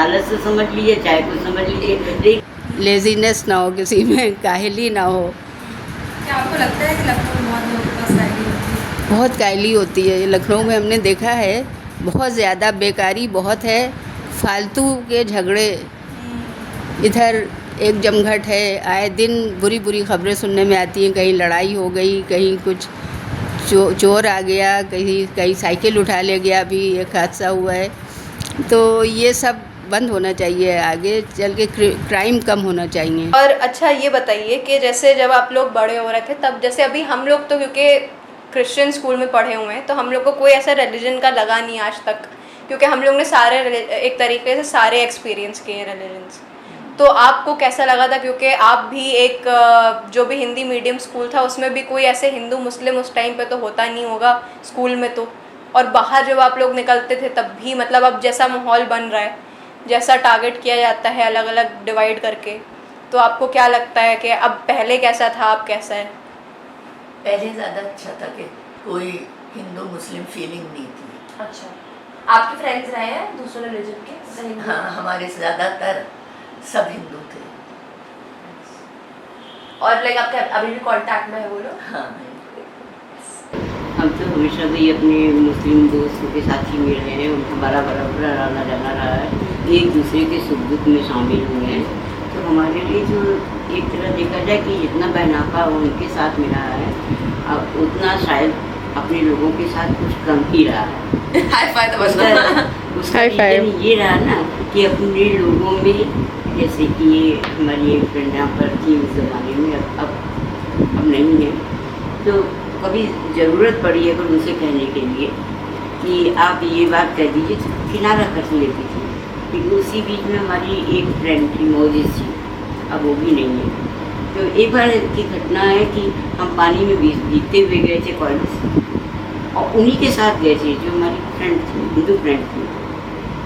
Speaker 4: आलस से समझ लीजिए, चाहे कुछ समझ लीजिए, लेजीनेस ना हो, किसी में काहली ना हो।
Speaker 2: क्या आपको लगता है कि लखनऊ में बहुत लोगों के पास काहली होती है?
Speaker 4: बहुत काहली होती है लखनऊ में, हमने देखा है बहुत ज़्यादा बेकारी बहुत है, फालतू के झगड़े, इधर एक जमघट है, आए दिन बुरी बुरी खबरें सुनने में आती हैं, कहीं लड़ाई हो गई, कहीं कुछ चोर आ गया, कहीं साइकिल उठा ले गया, अभी एक हादसा हुआ है। तो ये सब बंद होना चाहिए, आगे चल के क्राइम कम होना चाहिए।
Speaker 1: और अच्छा ये बताइए कि जैसे जब आप लोग बड़े हो रहे थे तब, जैसे अभी हम लोग तो क्योंकि क्रिश्चियन स्कूल में पढ़े हुए हैं, तो हम लोग को कोई ऐसा रिलीजन का लगा नहीं आज तक, क्योंकि हम लोग ने सारे एक तरीके से सारे एक्सपीरियंस किए हैं रिलीजन्स। तो आपको कैसा लगा था, क्योंकि आप भी एक जो भी हिंदी मीडियम स्कूल था उसमें भी कोई ऐसे हिंदू मुस्लिम उस टाइम पे तो होता नहीं होगा स्कूल में, तो और बाहर जब आप लोग निकलते थे तब भी मतलब अब जैसा माहौल बन रहा है, जैसा टारगेट किया जाता है अलग अलग डिवाइड करके, तो आपको क्या लगता है कि अब पहले कैसा था अब कैसा है?
Speaker 6: पहले ज़्यादा अच्छा था कि कोई हिंदू मुस्लिम फीलिंग नहीं थी।
Speaker 2: अच्छा, आपके फ्रेंड्स रहे हैं दूसरे रिलीजन के? सही
Speaker 6: हाँ, हमारे ज़्यादातर सब हिंदू थे।
Speaker 2: और लाइक आपके अभी भी कांटेक्ट में है वो लोग?
Speaker 6: हाँ,
Speaker 4: हम तो हमेशा भी अपने मुस्लिम दोस्तों के साथ ही मिल रहे हैं, उनका बड़ा बड़ा आना जाना रहा है, एक दूसरे के सुख दुख में शामिल हुए हैं। तो हमारे लिए जो एक तरह देखा जाए कि जितना बहनापा उनके साथ मिला है, अब उतना शायद अपने लोगों के साथ कुछ कम ही रहा है।
Speaker 2: हाई फाइव तो
Speaker 4: उसका रीजन ये रहा ना कि अपने लोगों में, जैसे कि हमारी एक फ्रेंड यहाँ पर थी उस ज़माने में, अब नहीं है, तो कभी ज़रूरत पड़ी है अगर उनसे कहने के लिए कि आप ये बात कह दीजिए, तो किनारा कर लेती थी। लेकिन उसी बीच में हमारी एक फ्रेंड थी मोजिस थी, अब वो भी नहीं है। तो एक बार की घटना है कि हम पानी में भीगते हुए गए थे कॉलेज, और उन्हीं के साथ गए थे जो हमारी फ्रेंड थी, हिंदू फ्रेंड थी।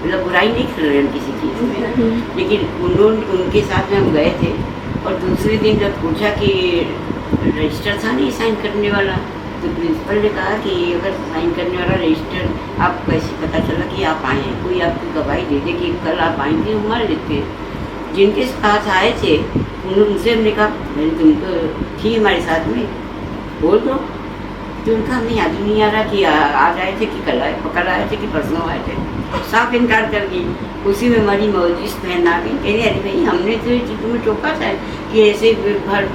Speaker 4: मतलब बुराई नहीं कर रहे हम किसी चीज़ में, लेकिन उनके साथ में हम गए थे। और दूसरे दिन जब पूछा कि रजिस्टर था नहीं साइन करने वाला, तो प्रिंसिपल ने कहा कि अगर साइन करने वाला रजिस्टर आप कैसे पता चला कि आप आए हैं, कोई आपको गवाही दे दे कि कल आप आएंगे, हम मान लेते हैं। जिनके साथ आए थे उनसे हमने कहा तुम तो थी हमारे साथ में, बोल दो। तो उनका हमें याद ही नहीं आ रहा कि आज आए थे कि कल आए थे कि परसों आए थे, साफ इनकार कर दी। उसी में हमारी मौजिस बहन आ गई, कह रही अरे भाई हमने तो तुम्हें टोका था कि ऐसे भर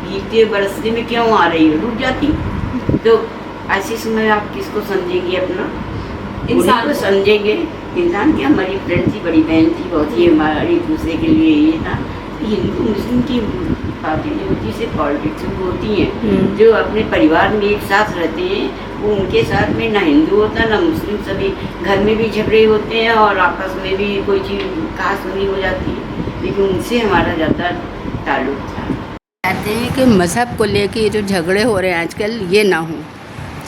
Speaker 4: भीगते बरसते में क्यों आ रही हो, रुक जाती। तो ऐसे समय आप किसको समझेंगे? अपना इंसान को समझेंगे। इंसान क्या, हमारी फ्रेंड थी, बड़ी बहन थी, बहुत ही हमारी दूसरे के लिए ये था। हिंदू मुस्लिम की बातें जो होती से पॉलिटिक्स होती हैं, जो अपने परिवार में एक साथ रहते हैं, वो उनके साथ में ना हिंदू होता ना मुस्लिम, सभी घर में भी झगड़े होते हैं और आपस में भी कोई चीज़ कहा सुनी हो जाती है, लेकिन उनसे हमारा ज़्यादा ताल्लुक था। चाहते हैं कि मज़हब को लेके जो झगड़े हो रहे हैं आजकल ये ना हो।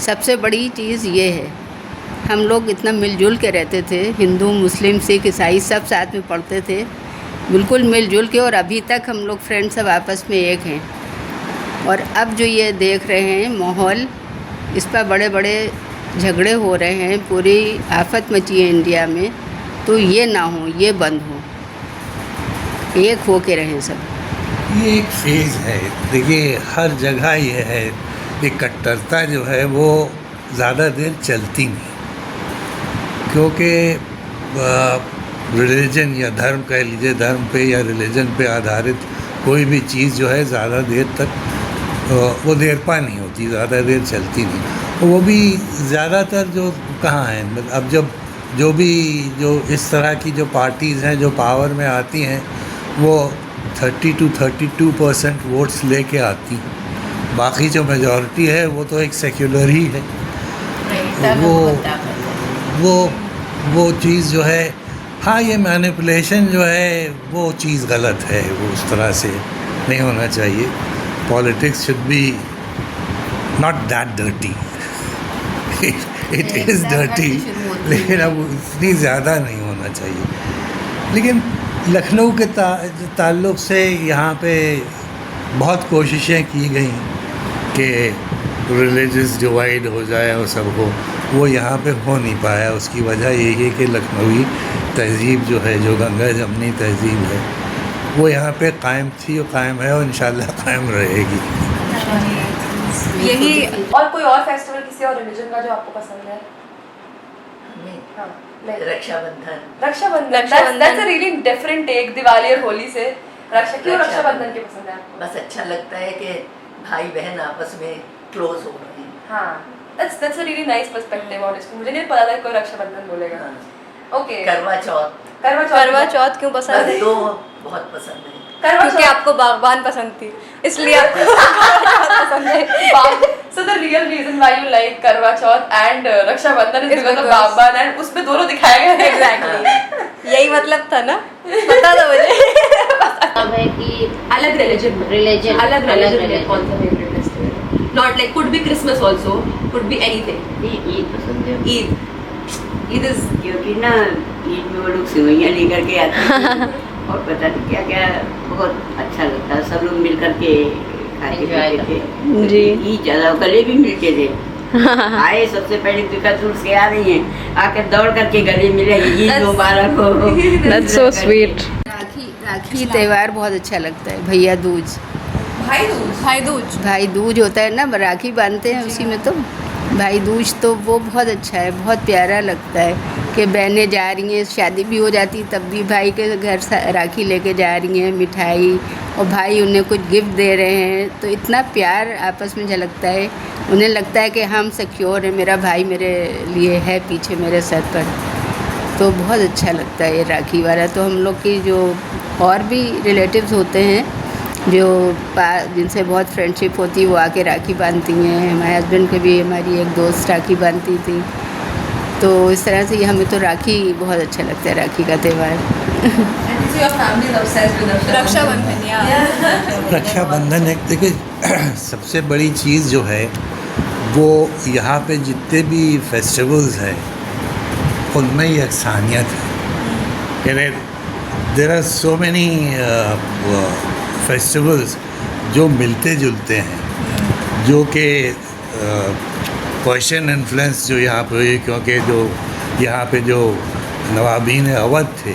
Speaker 4: सबसे बड़ी चीज़ ये है, हम लोग इतना मिलजुल के रहते थे, हिंदू मुस्लिम सिख ईसाई सब साथ में पढ़ते थे, बिल्कुल मिलजुल के, और अभी तक हम लोग फ्रेंड सब आपस में एक हैं। और अब जो ये देख रहे हैं माहौल, इस पर बड़े बड़े झगड़े हो रहे हैं, पूरी आफत मची है इंडिया में, तो ये ना हो, ये बंद हो, एक हो के रहें सब।
Speaker 5: ये एक फेज़ है। देखिए हर जगह ये है, ये कट्टरता जो है वो ज़्यादा देर चलती नहीं, क्योंकि रिलीजन या धर्म कह लीजिए, धर्म पे या रिलीजन पे आधारित कोई भी चीज़ जो है ज़्यादा देर तक वो देरपा नहीं होती, ज़्यादा देर चलती नहीं। वो भी ज़्यादातर जो कहाँ हैं, अब जब जो इस तरह की जो पार्टीज़ हैं जो पावर में आती हैं, वो 30 to 32% वोट्स लेके आती, बाकी जो मेजॉरिटी है वो तो एक सेक्युलर ही है। वो चीज़ जो है, हाँ ये मैनिपुलेशन जो है वो चीज़ गलत है, वो उस तरह से नहीं होना चाहिए। Politics should be not that dirty, it is dirty, लेकिन अब इतनी ज़्यादा नहीं होना चाहिए। लेकिन लखनऊ के ताल्लुक़ से यहाँ पे बहुत कोशिशें की गई कि रिलीजियस डिवाइड हो जाए और सब हो, वो यहाँ पे हो नहीं पाया। उसकी वजह यही है कि लखनवी तहज़ीब जो है, जो गंगा जमनी तहज़ीब है, वो यहाँ पे कायम थी और कायम है और इंशाल्लाह कायम रहेगी।
Speaker 2: यही। और कोई और फेस्टिवल किसी और रिलीजन का जो आपको पसंद है? हाँ, Rakshabandhan. That's a really different take Diwali और होली से। क्यों रक्षाबंधन के पसंद है आपको?
Speaker 6: बस अच्छा लगता है कि भाई बहन आपस में क्लोज हो रहे हैं।
Speaker 2: हाँ, that's a really nice perspective और इसको मुझे नहीं पता था कोई रक्षाबंधन बोलेगा। ओके।
Speaker 6: करवा
Speaker 1: चौथ क्यों पसंद है?
Speaker 6: तो बहुत पसंद है।
Speaker 1: क्योंकि आपको बागबान पसंद थी, इसलिए आपको पसंद है।
Speaker 2: So the real reason why you like Karwa Chauth and Raksha Bandhan is because of Baban, and उसमें दोनों दिखाया गया है.
Speaker 1: एग्जैक्टली यही मतलब था ना, पता था मुझे.
Speaker 8: अब है कि
Speaker 2: अलग religion में.
Speaker 8: Religion.
Speaker 2: अलग
Speaker 8: अलग
Speaker 2: religion में
Speaker 8: religion.
Speaker 2: कौन सा favorite festival? Not like could be Christmas also, could be anything.
Speaker 4: Eid पसंद है
Speaker 2: Eid. Eid is
Speaker 4: क्योंकि ना ईद में वो लोग सेवैयाँ लेकर के आते हैं और पता नहीं क्या क्या, बहुत अच्छा लगता है. सब लोग मिल करके खाते
Speaker 8: Enjoy
Speaker 4: पीते थे.
Speaker 1: जी.
Speaker 4: ईद ज़्यादा गले भी मिलते थे. आए सबसे पहले दुका दूर से आ रही हैं, आकर दौड़ करके गले मिले, ईद मुबारक हो.
Speaker 1: That's so sweet.
Speaker 9: राखी त्यौहार बहुत अच्छा लगता है. भैया दूज,
Speaker 2: भाई दूज.
Speaker 1: भाई दूज.
Speaker 9: भाई दूज होता है ना, राखी बांधते हैं उसी में. तो भाई दूज तो वो बहुत अच्छा है, बहुत प्यारा लगता है कि बहनें जा रही हैं, शादी भी हो जाती तब भी भाई के घर राखी लेके जा रही हैं, मिठाई, और भाई उन्हें कुछ गिफ्ट दे रहे हैं. तो इतना प्यार आपस में झलकता है. उन्हें लगता है कि हम सिक्योर हैं, मेरा भाई मेरे लिए है पीछे मेरे सर पर. तो बहुत अच्छा लगता है ये राखी वाला. तो हम लोग की जो और भी रिलेटिव्स होते हैं जो जिनसे बहुत फ्रेंडशिप होती है, वो आके राखी बांधती हैं. हमारे हस्बैंड के भी हमारी एक दोस्त राखी बांधती थी. तो इस तरह से ये हमें तो राखी बहुत अच्छा लगता है, राखी का त्यौहार.
Speaker 2: And so your family is obsessed with
Speaker 1: Rakshabandhan या
Speaker 5: रक्षाबंधन एक देखिए सबसे बड़ी चीज़ जो है वो यहाँ पे जितने भी फेस्टिवल्स हैं उनमें यकसानियत है. यानी there are so many festivals जो मिलते जुलते हैं, जो कि पर्शियन इन्फ्लुएंस जो यहाँ पे हुई, क्योंकि जो यहाँ पे जो नवाबीन अवध थे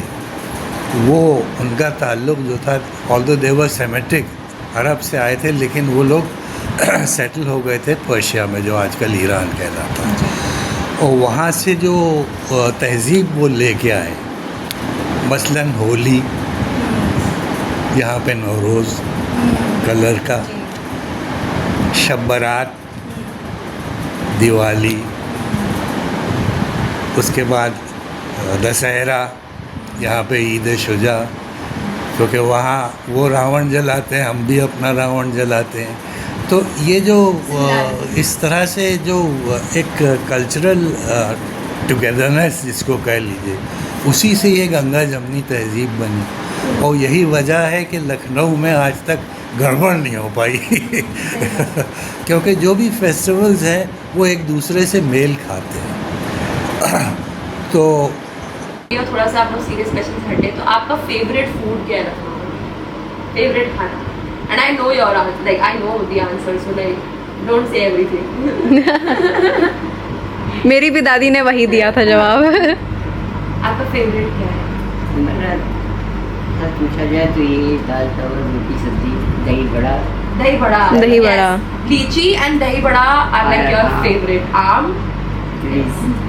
Speaker 5: वो उनका ताल्लुक़ जो था, ऑल्दो दे वर सेमेटिक, अरब से आए थे, लेकिन वो लोग सेटल हो गए थे पर्शिया में जो आजकल ईरान कहलाता है. और वहाँ से जो तहज़ीब वो लेके आए, मसलन होली, यहाँ पे नौरोज़ कलर का, शब बारात, दिवाली, उसके बाद दशहरा, यहाँ पे ईद शुजा, क्योंकि वहाँ वो रावण जलाते हैं, हम भी अपना रावण जलाते हैं. तो ये जो इस तरह से जो एक कल्चरल टुगेदरनेस जिसको कह लीजिए, उसी से ये गंगा जमनी तहज़ीब बनी. और यही वजह है कि लखनऊ में आज तक गड़बड़ नहीं हो पाई क्योंकि जो भी फेस्टिवल्स हैं वो एक दूसरे से मेल खाते हैं. तो
Speaker 2: ये थोड़ा सा आप लोग सीरियस क्वेश्चन से हटे, तो आपका फेवरेट फूड क्या है? फेवरेट खाना? And I know your answer, like I know the answer, so like don't say everything.
Speaker 1: मेरी भी दादी ने वही दिया था जवाब.
Speaker 2: आपका फेवरेट क्या है?
Speaker 4: हमारा सच पूछा जाए तो ये दाल चावल रोटी सब्जी दही बड़ा.
Speaker 2: दही बड़ा.
Speaker 1: दही बड़ा.
Speaker 2: लीची एंड दही बड़ा आर लाइक योर फेवरेट. आम,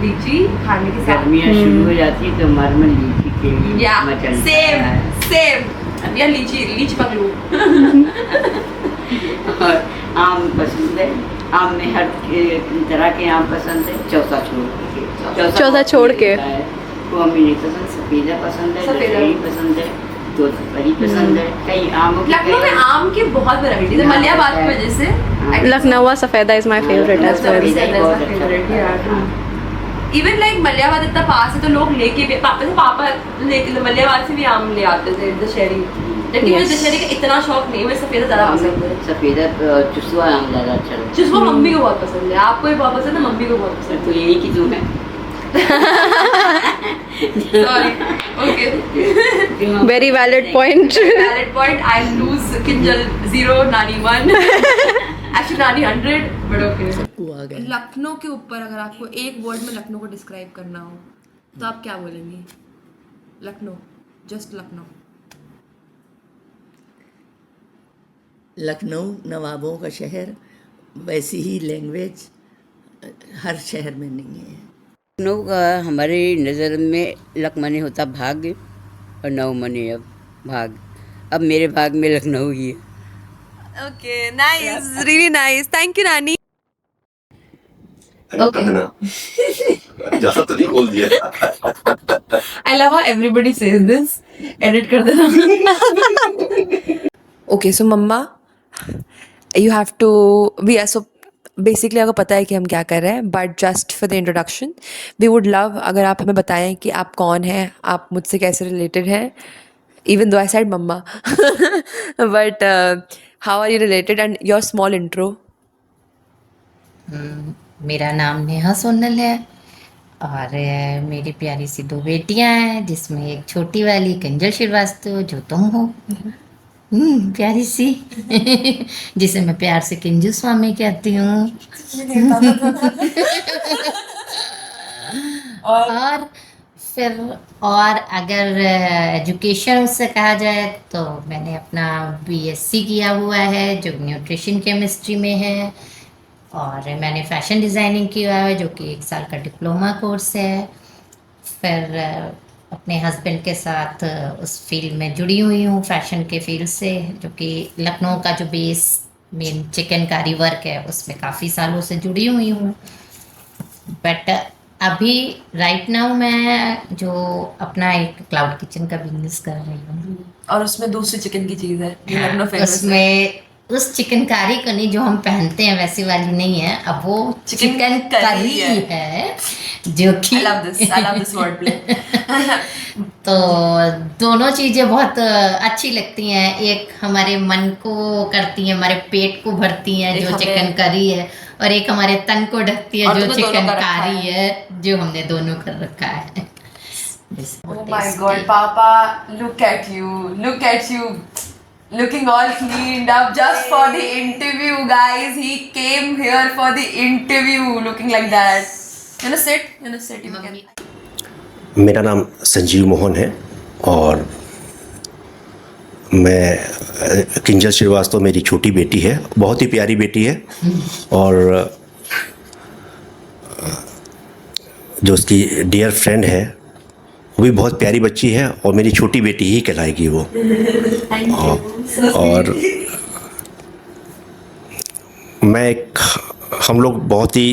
Speaker 2: लीची खाने के साथ
Speaker 4: गर्मियाँ शुरू हो जाती है तो हमारे में लीची के लिए
Speaker 2: या
Speaker 4: मचलता
Speaker 2: सेम
Speaker 4: है.
Speaker 2: सेम या लीची पकड़ू.
Speaker 4: और आम पसंद है. आम में हर तरह के आम पसंद है, चौसा छोड़ के.
Speaker 1: चौसा छोड़ के.
Speaker 4: वो हमें नहीं पसंद. सफेदा पसंद है,
Speaker 2: सफेदा
Speaker 4: दशहरी पसंद है, तोतापरी पसंद है. कई आमों की
Speaker 2: लखनऊ में आम की बहुत वैरायटीज है. मलियाबाद की वजह से
Speaker 1: लखनऊ सफेदा is my favourite as well.
Speaker 2: Even like Malihabad इतना पास है तो लोग लेके भी पापा लेके मलियाबाद से भी आम ले आते थे दशहरी. लेकिन मुझे दशहरी का इतना शौक नहीं, मुझे सफेदा ज़्यादा पसंद है.
Speaker 4: सफेदा चुसवा आम ज़्यादा अच्छा लगता है.
Speaker 2: जिसको मम्मी को बहुत पसंद है, आपको भी बहुत पसंद है, मम्मी को बहुत पसंद
Speaker 4: तो यही की तुम है.
Speaker 2: है. Okay,
Speaker 1: very valid point.
Speaker 2: Valid point. I lose Kinjal 0 नानी 1 एक्चुअली नानी 100, बट ओके.
Speaker 3: वो आ गए.
Speaker 2: लखनऊ के ऊपर अगर आपको एक वर्ड में लखनऊ को डिस्क्राइब करना हो तो आप क्या बोलेंगे? लखनऊ, जस्ट लखनऊ.
Speaker 3: लखनऊ नवाबों का शहर, वैसी ही लैंग्वेज हर शहर में नहीं है.
Speaker 4: लखनऊ का हमारे नज़र में लक मने होता भाग्य और नौ मने अब भाग. अब मेरे भाग में लखनऊ ही है.
Speaker 2: Okay, nice, really nice. Thank you, Nani.
Speaker 8: Okay.
Speaker 10: ज़्यादा तो नहीं बोल दिया.
Speaker 2: I love how everybody says this. Edit कर देना. Okay, so Mama, you have to.
Speaker 8: Basically आपको पता है कि हम क्या कर रहे हैं, but just for the introduction we would love अगर आप हमें बताएं कि आप कौन हैं, आप मुझसे कैसे रिलेटेड हैं, even though I said mama but how are you related and your small intro.
Speaker 11: मेरा नाम नेहा सोनल है और मेरी प्यारी सी 2 बेटियां हैं, जिसमें एक छोटी वाली किंजल श्रीवास्तव जो तुम हो, प्यारी सी जिसे मैं प्यार से किंजू स्वामी कहती हूँ. और फिर और अगर एजुकेशन से कहा जाए तो मैंने अपना बीएससी किया हुआ है जो न्यूट्रिशन केमिस्ट्री में है, और मैंने फ़ैशन डिज़ाइनिंग किया है जो कि 1 साल का डिप्लोमा कोर्स है. फिर अपने हस्बैंड के साथ उस फील्ड में जुड़ी हुई हूँ, फ़ैशन के फील्ड से, जो कि लखनऊ का जो बेस मेन चिकनकारी वर्क है उसमें काफ़ी सालों से जुड़ी हुई हूँ. बट अभी राइट नाउ मैं जो अपना एक क्लाउड किचन का बिजनेस कर रही हूँ,
Speaker 2: और उसमें दूसरी चिकन की चीज़ है जो लखनऊ फेमस है.
Speaker 11: उसमें उस चिकनकारी कनी जो हम पहनते हैं वैसी वाली नहीं है, अब वो चिकन करी है जो कि
Speaker 2: I love this wordplay.
Speaker 11: तो दोनों चीज़ें बहुत अच्छी लगती हैं. एक हमारे मन को करती हैं, हमारे पेट को भरती हैं जो चिकन करी है, और एक हमारे तन को ढकती है जो चिकन कारी है, जो हमने दोनों कर रखा है.
Speaker 2: Oh my God, Papa, look at you. Looking all cleaned up just for the interview, guys. He came here for the interview looking like that. You know, sit. You can.
Speaker 12: मेरा नाम संजीव मोहन है और मैं किंजल श्रीवास्तव मेरी छोटी बेटी है, बहुत ही प्यारी बेटी है, और जो उसकी डियर फ्रेंड है वो भी बहुत प्यारी बच्ची है, और मेरी छोटी बेटी ही कहलाएगी वो. और हम लोग बहुत ही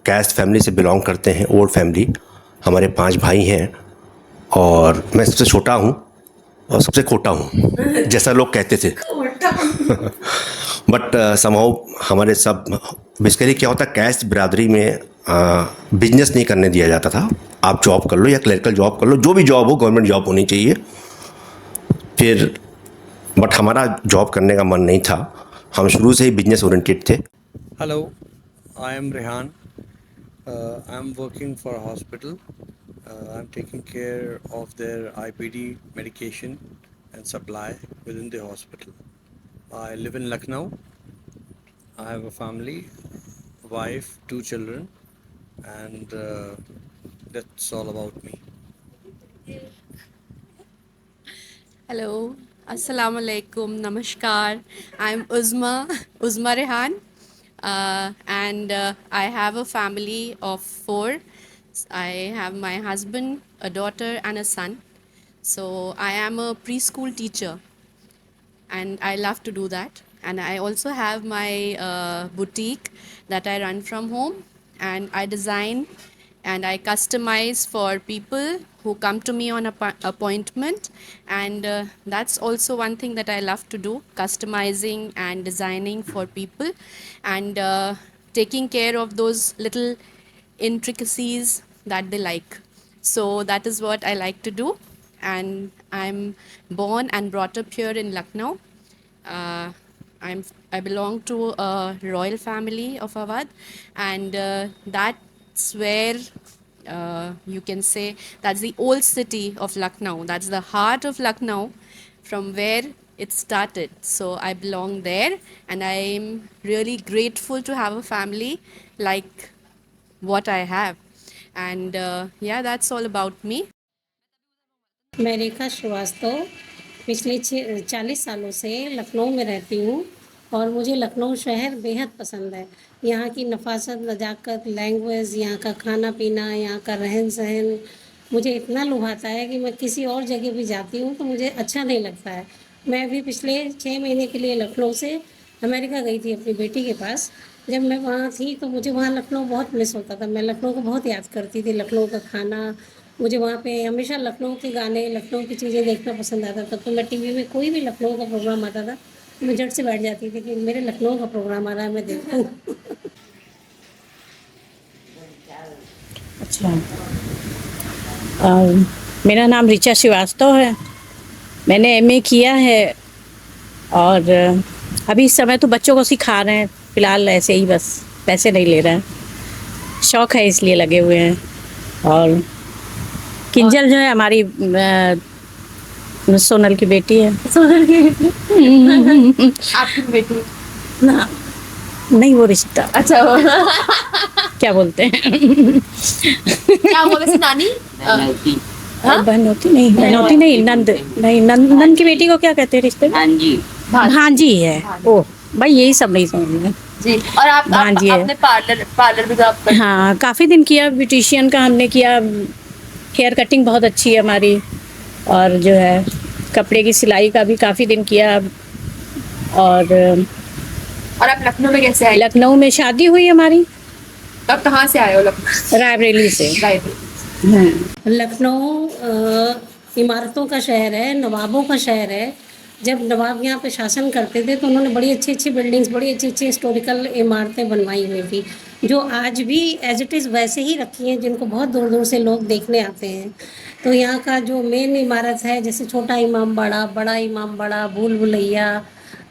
Speaker 12: कैस्ट फैमिली से बिलोंग करते हैं, ओल्ड फैमिली. हमारे 5 भाई हैं और मैं सबसे छोटा हूँ और सबसे खोटा हूँ, जैसा लोग कहते थे. बट समहाउ हमारे सब बेसिकली क्या होता है, कैस्ट बिरादरी में बिजनेस नहीं करने दिया जाता था. आप जॉब कर लो या क्लरिकल जॉब कर लो, जो भी जॉब हो, गवर्नमेंट जॉब होनी चाहिए. फिर बट हमारा जॉब करने का मन नहीं था, हम शुरू से ही बिजनेस ओरिएंटेड थे.
Speaker 5: Hello, I am Rehan. I am working for a hospital. I am taking care of their IPD medication and supply within the hospital. I live in Lucknow. I have a family, wife, 2 children, and that's all about me.
Speaker 1: Hello, Assalamu alaikum, Namaskar. I'm Uzma Rehan, and I have a family of 4. I have my husband, a daughter, and a son. So I am a preschool teacher, and I love to do that. And I also have my boutique that I run from home, and I design and I customize for people who come to me on appointment, and that's also one thing that I love to do, customizing and designing for people, and taking care of those little intricacies that they like. So that is what I like to do, and I'm born and brought up here in Lucknow. I belong to a royal family of Awadh, and that's where you can say that's the old city of Lucknow. That's the heart of Lucknow, from where it started. So I belong there, and I'm really grateful to have a family like what I have. And yeah, that's all about me.
Speaker 13: मैं रेखा श्रीवास्तव पिछले 40 सालों से लखनऊ में रहती हूँ, और मुझे लखनऊ शहर बेहद पसंद है. यहाँ की नफ़ासत, नज़ाकत, लैंग्वेज, यहाँ का खाना पीना, यहाँ का रहन सहन मुझे इतना लुभाता है कि मैं किसी और जगह भी जाती हूँ तो मुझे अच्छा नहीं लगता है. मैं अभी पिछले 6 महीने के लिए लखनऊ से अमेरिका गई थी अपनी बेटी के पास. जब मैं वहाँ थी तो मुझे वहाँ लखनऊ बहुत मिस होता था. मैं लखनऊ को बहुत याद करती थी, लखनऊ का खाना. मुझे वहाँ पे हमेशा लखनऊ के गाने, लखनऊ की चीज़ें देखना पसंद आता था. तो मैं टीवी में कोई भी लखनऊ का प्रोग्राम आता था, मैं झट से बैठ जाती थी कि मेरे लखनऊ का प्रोग्राम आ रहा है, मैं देखूँ. अच्छा। मेरा नाम ऋचा श्रीवास्तव है। मैंने एमए किया है और अभी इस समय तो बच्चों को सिखा रहे हैं, फ़िलहाल ऐसे ही बस, पैसे नहीं ले रहे हैं। शौक़ है इसलिए लगे हुए हैं। और किंजल जो है हमारी सोनल की बेटी है।
Speaker 2: सोनल की आपकी बेटी?
Speaker 13: ना, नहीं वो रिश्ता।
Speaker 2: अच्छा वो
Speaker 13: क्या बोलते हैं?
Speaker 2: क्या हुआ वैसे नानी?
Speaker 13: बहन होती नहीं, बहन होती नहीं, नंद नहीं, नंद की बेटी को क्या कहते हैं रिश्ते में? भांजी है। ओह भाई यही सब नहीं समझ में।
Speaker 2: जी। और
Speaker 13: भांजी है।
Speaker 2: आपने पार्लर भी तो आप
Speaker 13: हाँ काफ़ी दिन किया, ब्यूटिशियन का हमने किया। हेयर कटिंग बहुत अच्छी है हमारी, और जो है कपड़े की सिलाई का भी काफ़ी दिन किया। और
Speaker 2: आप लखनऊ में कैसे आए?
Speaker 13: लखनऊ में शादी हुई हमारी।
Speaker 2: अब कहाँ से आए हो लखनऊ?
Speaker 13: रायबरेली से।
Speaker 2: रायबरेली।
Speaker 13: लखनऊ इमारतों का शहर है, नवाबों का शहर है। जब नवाब यहाँ पे शासन करते थे तो उन्होंने बड़ी अच्छी अच्छी बिल्डिंग्स, बड़ी अच्छी अच्छी हिस्टोरिकल इमारतें बनवाई हुई थी, जो आज भी एज इट इज़ वैसे ही रखी हैं, जिनको बहुत दूर दूर से लोग देखने आते हैं। तो यहाँ का जो मेन इमारत है, जैसे छोटा इमाम बाड़ा, बड़ा इमाम बाड़ा, भूल भुलैया,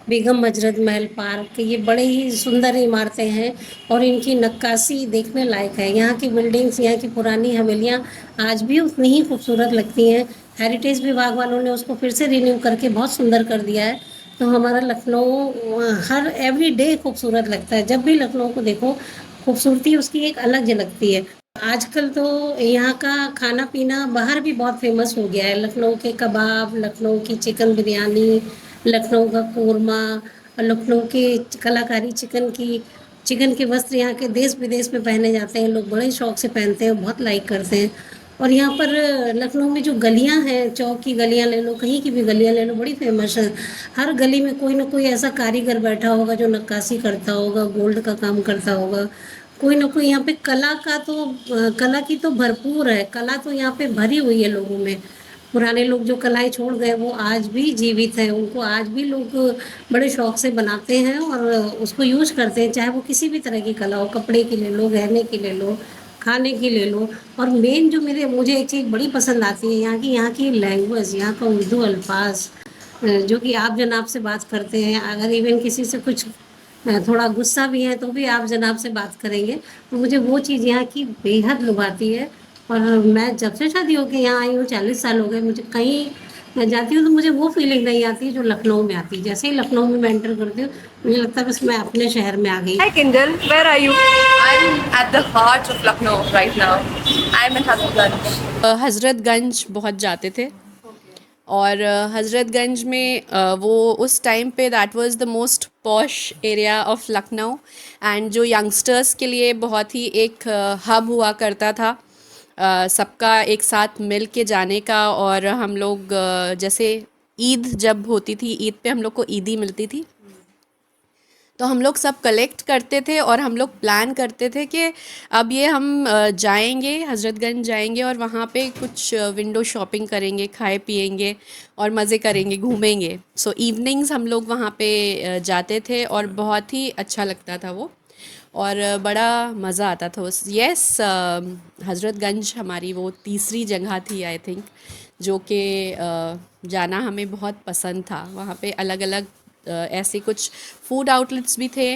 Speaker 13: बेगम हजरत महल पार्क, ये बड़े ही सुंदर इमारतें हैं और इनकी नक्काशी देखने लायक है। यहाँ की बिल्डिंग्स, यहाँ की पुरानी हवेलियाँ आज भी उतनी ही खूबसूरत लगती हैं। हेरिटेज विभाग वालों ने उसको फिर से रिन्यू करके बहुत सुंदर कर दिया है। तो हमारा लखनऊ हर एवरी डे खूबसूरत लगता है। जब भी लखनऊ को देखो, खूबसूरती उसकी एक अलग झलकती है। आजकल तो यहाँ का खाना पीना बाहर भी बहुत फेमस हो गया है। लखनऊ के कबाब, लखनऊ की चिकन बिरयानी, लखनऊ का कोरमा, लखनऊ के कलाकारी चिकन के वस्त्र यहाँ के देश विदेश में पहने जाते हैं। लोग बड़े शौक़ से पहनते हैं, बहुत लाइक करते हैं। और यहाँ पर लखनऊ में जो गलियाँ हैं, चौक की गलियाँ ले लो, कहीं की भी गलियाँ ले लो, बड़ी फेमस है। हर गली में कोई ना कोई ऐसा कारीगर बैठा होगा जो नक्काशी करता होगा, गोल्ड का काम करता होगा। कोई ना कोई यहाँ पे कला की तो भरपूर है। कला तो यहाँ पे भरी हुई है लोगों में। पुराने लोग जो कलाएँ छोड़ गए वो आज भी जीवित हैं, उनको आज भी लोग बड़े शौक़ से बनाते हैं और उसको यूज़ करते हैं, चाहे वो किसी भी तरह की कला हो, कपड़े की ले लो, गहने की ले लो, खाने की ले लो। और मेन जो मुझे एक चीज़ बड़ी पसंद आती है यहाँ की लैंग्वेज, यहाँ का उर्दू अल्फाज, जो कि आप जनाब से बात करते हैं। अगर इवन किसी से कुछ थोड़ा गुस्सा भी है तो भी आप जनाब से बात करेंगे। तो मुझे वो चीज़ यहाँ की बेहद लुभाती है। और मैं जब से शादी होकर यहाँ आई हूँ, 40 साल हो गए, मुझे कहीं मैं जाती हूँ तो मुझे वो फीलिंग नहीं आती जो लखनऊ में आती है। जैसे ही लखनऊ में मैं एंटर करती हूँ, मुझे लगता है बस मैं अपने शहर में आ गई।
Speaker 2: Hi Kindle, where are you? I'm at the heart of Lucknow right now. I'm in Hazratganj.
Speaker 1: Hazratganj बहुत जाते थे और हज़रतगंज में वो उस टाइम पे that was the most posh area of Lucknow and जो यंगस्टर्स के लिए बहुत ही एक हब हुआ करता था, सबका एक साथ मिल के जाने का। और हम लोग जैसे ईद जब होती थी, ईद पे हम लोग को ईदी मिलती थी, तो हम लोग सब कलेक्ट करते थे और हम लोग प्लान करते थे कि अब ये हम जाएंगे, हज़रतगंज जाएंगे और वहाँ पे कुछ विंडो शॉपिंग करेंगे, खाए पिएंगे और मज़े करेंगे, घूमेंगे। सो इवनिंग्स हम लोग वहाँ पे जाते थे और बहुत ही अच्छा लगता था वो, और बड़ा मज़ा आता था उस। यस, हज़रतगंज हमारी वो तीसरी जगह थी आई थिंक, जो कि जाना हमें बहुत पसंद था। वहाँ पे अलग अलग ऐसे कुछ फूड आउटलेट्स भी थे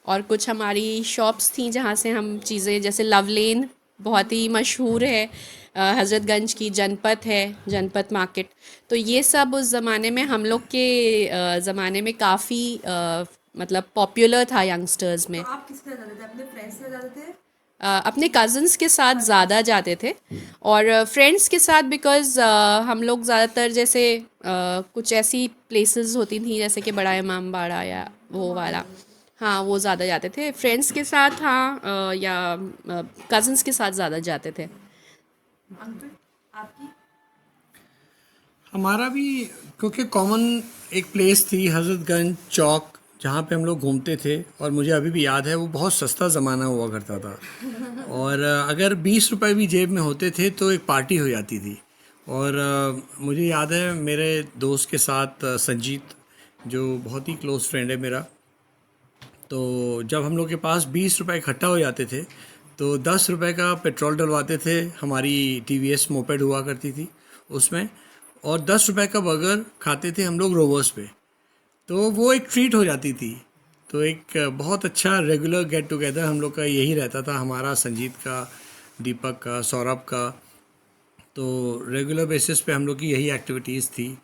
Speaker 1: और कुछ हमारी शॉप्स थी जहाँ से हम चीज़ें, जैसे लव लेन बहुत ही मशहूर है हज़रतगंज की, जनपद है, जनपद मार्केट। तो ये सब उस ज़माने में, हम लोग के ज़माने में काफ़ी मतलब पॉपुलर था यंगस्टर्स में।
Speaker 2: तो आप किसके साथ जाते थे? अपने फ्रेंड्स के साथ जाते थे?
Speaker 1: अपने कज़न्स के साथ ज़्यादा जाते थे और फ्रेंड्स के साथ, बिकॉज़ हम लोग ज़्यादातर जैसे कुछ ऐसी प्लेसेस होती थी जैसे कि बड़ा इमाम बाड़ा या वो वाला, हाँ वो ज़्यादा जाते थे फ्रेंड्स के साथ, हाँ, या कज़न्स के साथ ज़्यादा जाते थे।
Speaker 2: अंकल आपकी?
Speaker 14: हमारा भी, क्योंकि कॉमन एक प्लेस थी हज़रतगंज चौक, जहाँ पे हम लोग घूमते थे। और मुझे अभी भी याद है, वो बहुत सस्ता ज़माना हुआ करता था और अगर 20 रुपए भी जेब में होते थे तो एक पार्टी हो जाती थी। और मुझे याद है मेरे दोस्त के साथ संजीत, जो बहुत ही क्लोज़ फ्रेंड है मेरा, तो जब हम लोग के पास 20 रुपए इकट्ठा हो जाते थे तो 10 रुपए का पेट्रोल डलवाते थे, हमारी TVS मोपेड हुआ करती थी उसमें, और 10 रुपए का बर्गर खाते थे हम लोग रोवर्स पे। तो वो एक ट्रीट हो जाती थी। तो एक बहुत अच्छा रेगुलर गेट टुगेदर हम लोग का यही रहता था, हमारा, संजीत का, दीपक का, सौरभ का। तो रेगुलर बेसिस पे हम लोग की यही एक्टिविटीज़ थी।